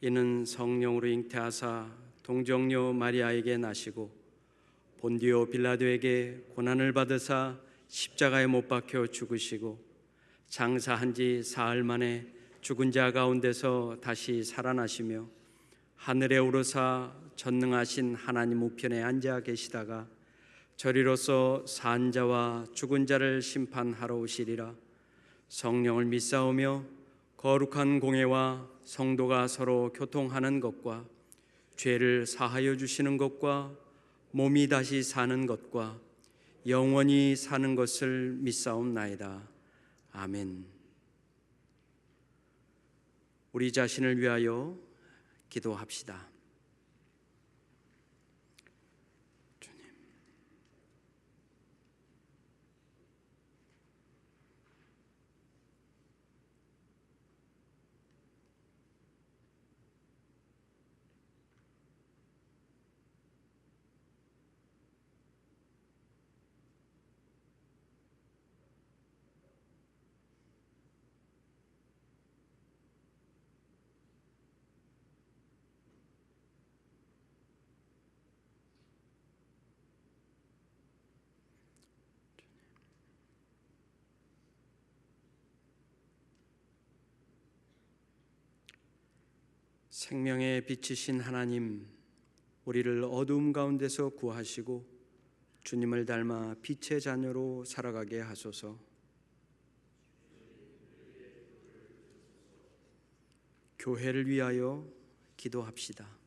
이는 성령으로 잉태하사 동정녀 마리아에게 나시고 본디오 빌라도에게 고난을 받으사 십자가에 못 박혀 죽으시고 장사한 지 사흘 만에 죽은 자 가운데서 다시 살아나시며 하늘에 오르사 전능하신 하나님 우편에 앉아 계시다가 저리로서 산 자와 죽은 자를 심판하러 오시리라. 성령을 믿사오며 거룩한 공회와 성도가 서로 교통하는 것과 죄를 사하여 주시는 것과 몸이 다시 사는 것과 영원히 사는 것을 믿사옵나이다. 아멘. 우리 자신을 위하여 기도합시다. 생명의 빛이신 하나님, 우리를 어두움 가운데서 구하시고 주님을 닮아 빛의 자녀로 살아가게 하소서. 교회를 위하여 기도합시다.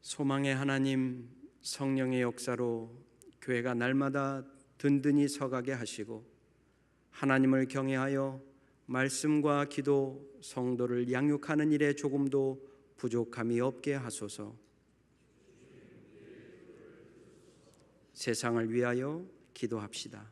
소망의 하나님, 성령의 역사로 교회가 날마다 든든히 서가게 하시고 하나님을 경외하여 말씀과 기도, 성도를 양육하는 일에 조금도 부족함이 없게 하소서. 세상을 위하여 기도합시다.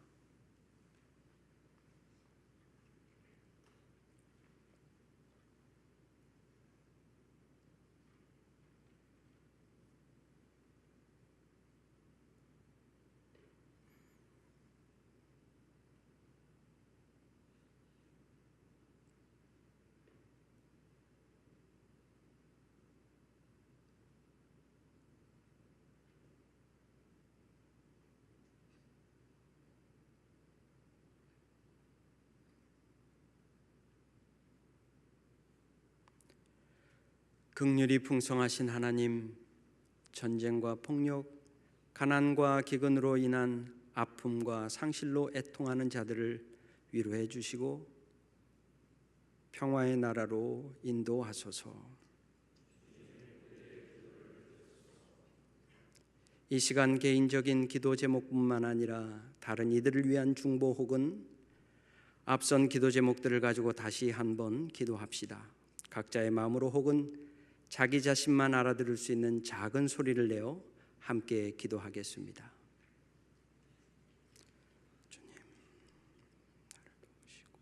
긍휼이 풍성하신 하나님, 전쟁과 폭력, 가난과 기근으로 인한 아픔과 상실로 애통하는 자들을 위로해 주시고 평화의 나라로 인도하소서. 이 시간 개인적인 기도 제목뿐만 아니라 다른 이들을 위한 중보 혹은 앞선 기도 제목들을 가지고 다시 한번 기도합시다. 각자의 마음으로 혹은 자기 자신만 알아들을 수 있는 작은 소리를 내어 함께 기도하겠습니다. 주님, 나를 도우시고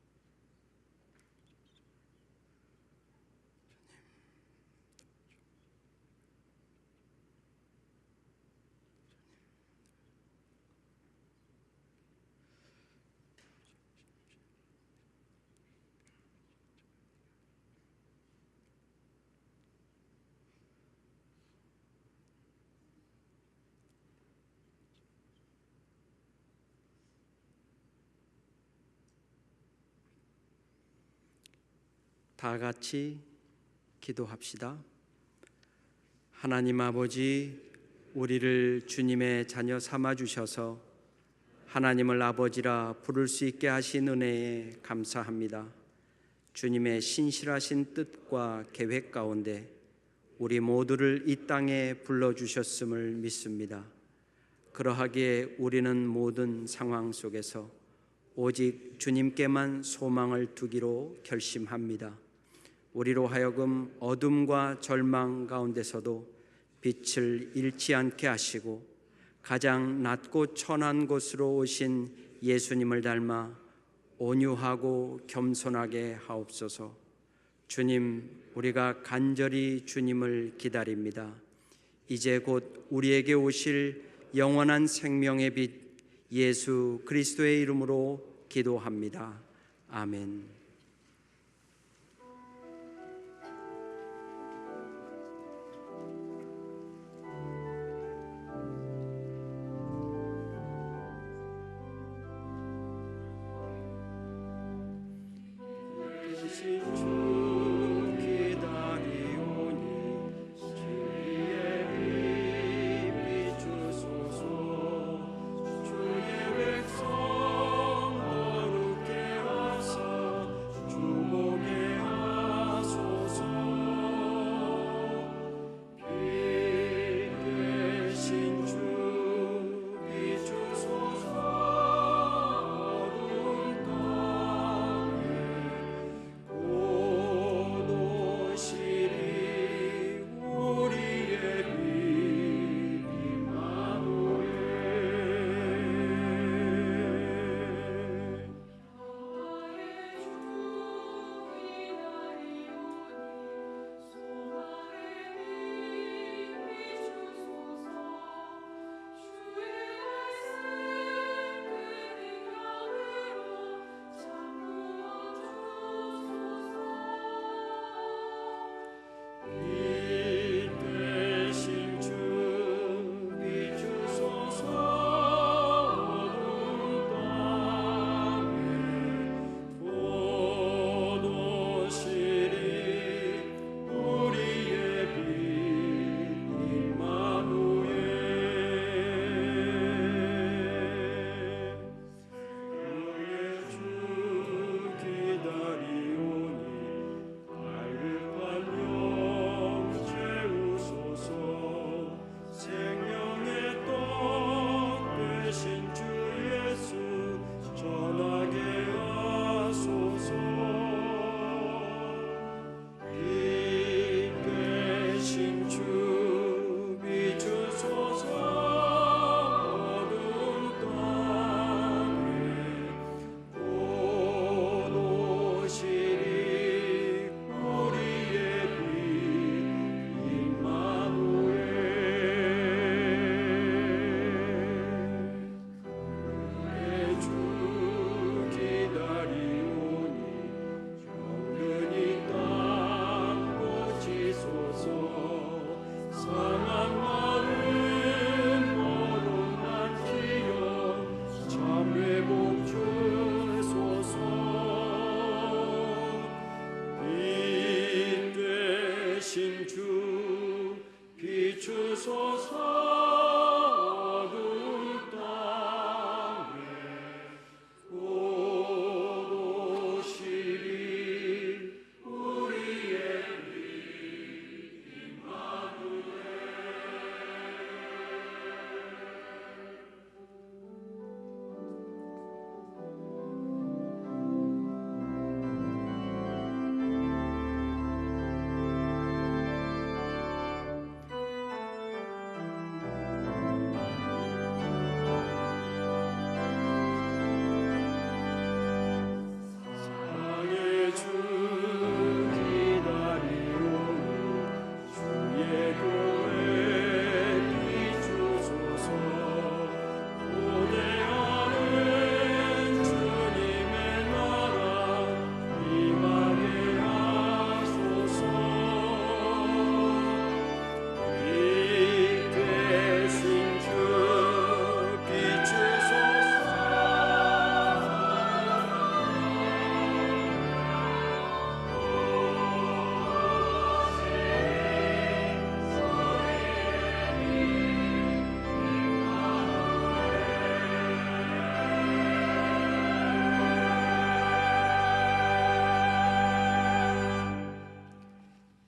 다 같이 기도합시다. 하나님 아버지, 우리를 주님의 자녀 삼아 주셔서 하나님을 아버지라 부를 수 있게 하신 은혜에 감사합니다. 주님의 신실하신 뜻과 계획 가운데 우리 모두를 이 땅에 불러주셨음을 믿습니다. 그러하기에 우리는 모든 상황 속에서 오직 주님께만 소망을 두기로 결심합니다. 우리로 하여금 어둠과 절망 가운데서도 빛을 잃지 않게 하시고 가장 낮고 천한 곳으로 오신 예수님을 닮아 온유하고 겸손하게 하옵소서. 주님, 우리가 간절히 주님을 기다립니다. 이제 곧 우리에게 오실 영원한 생명의 빛 예수 그리스도의 이름으로 기도합니다. 아멘. 비추소서. 어두운 땅에 곧 오시리 우리의 사랑의 주 기다리오니 주의 교회 비추소서. 고대하는 주님의 나라 임하게 하소서. 빛 되신 주 비추소서.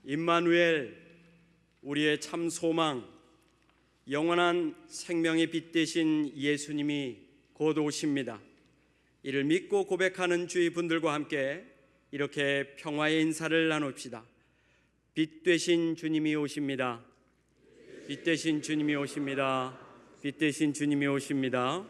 임마누엘, 우리의 참 소망, 영원한 생명의 빛 되신 예수님이 곧 오십니다. 이를 믿고 고백하는 주의 분들과 함께 이렇게 평화의 인사를 나눕시다. 빛 되신 주님이 오십니다. 빛 되신 주님이 오십니다. 빛 되신 주님이 오십니다.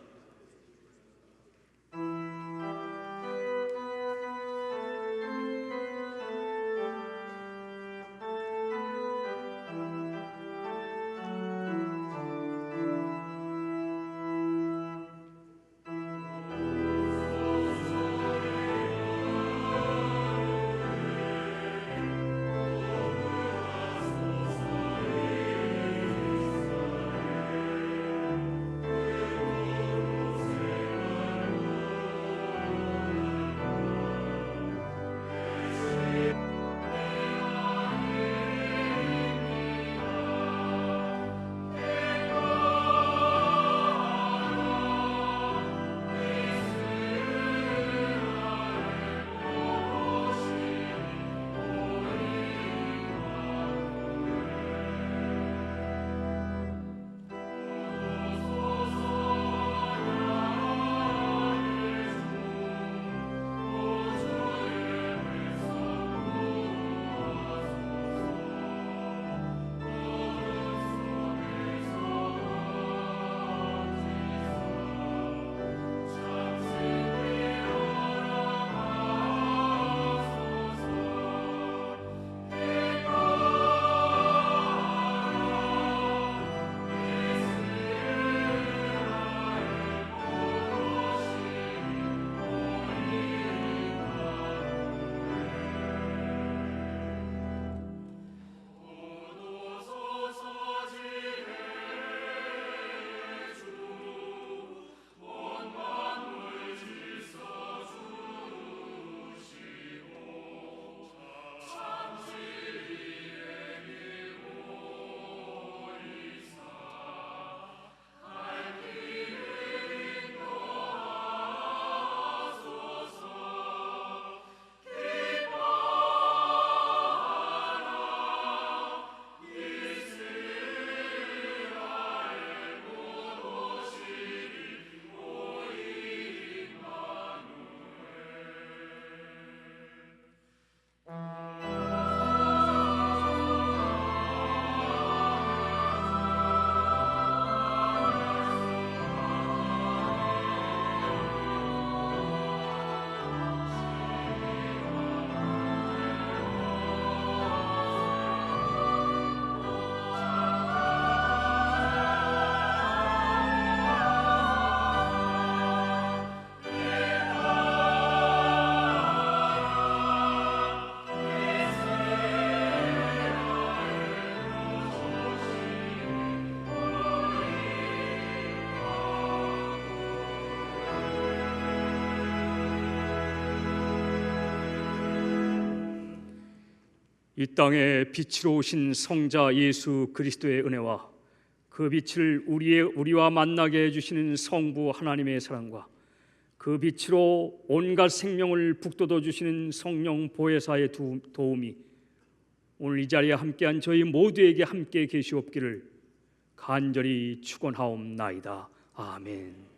이 땅에 빛으로 오신 성자 예수 그리스도의 은혜와 그 빛을 우리와 만나게 해주시는 성부 하나님의 사랑과 그 빛으로 온갖 생명을 북돋워 주시는 성령 보혜사의 도움이 오늘 이 자리에 함께한 저희 모두에게 함께 계시옵기를 간절히 축원하옵나이다. 아멘.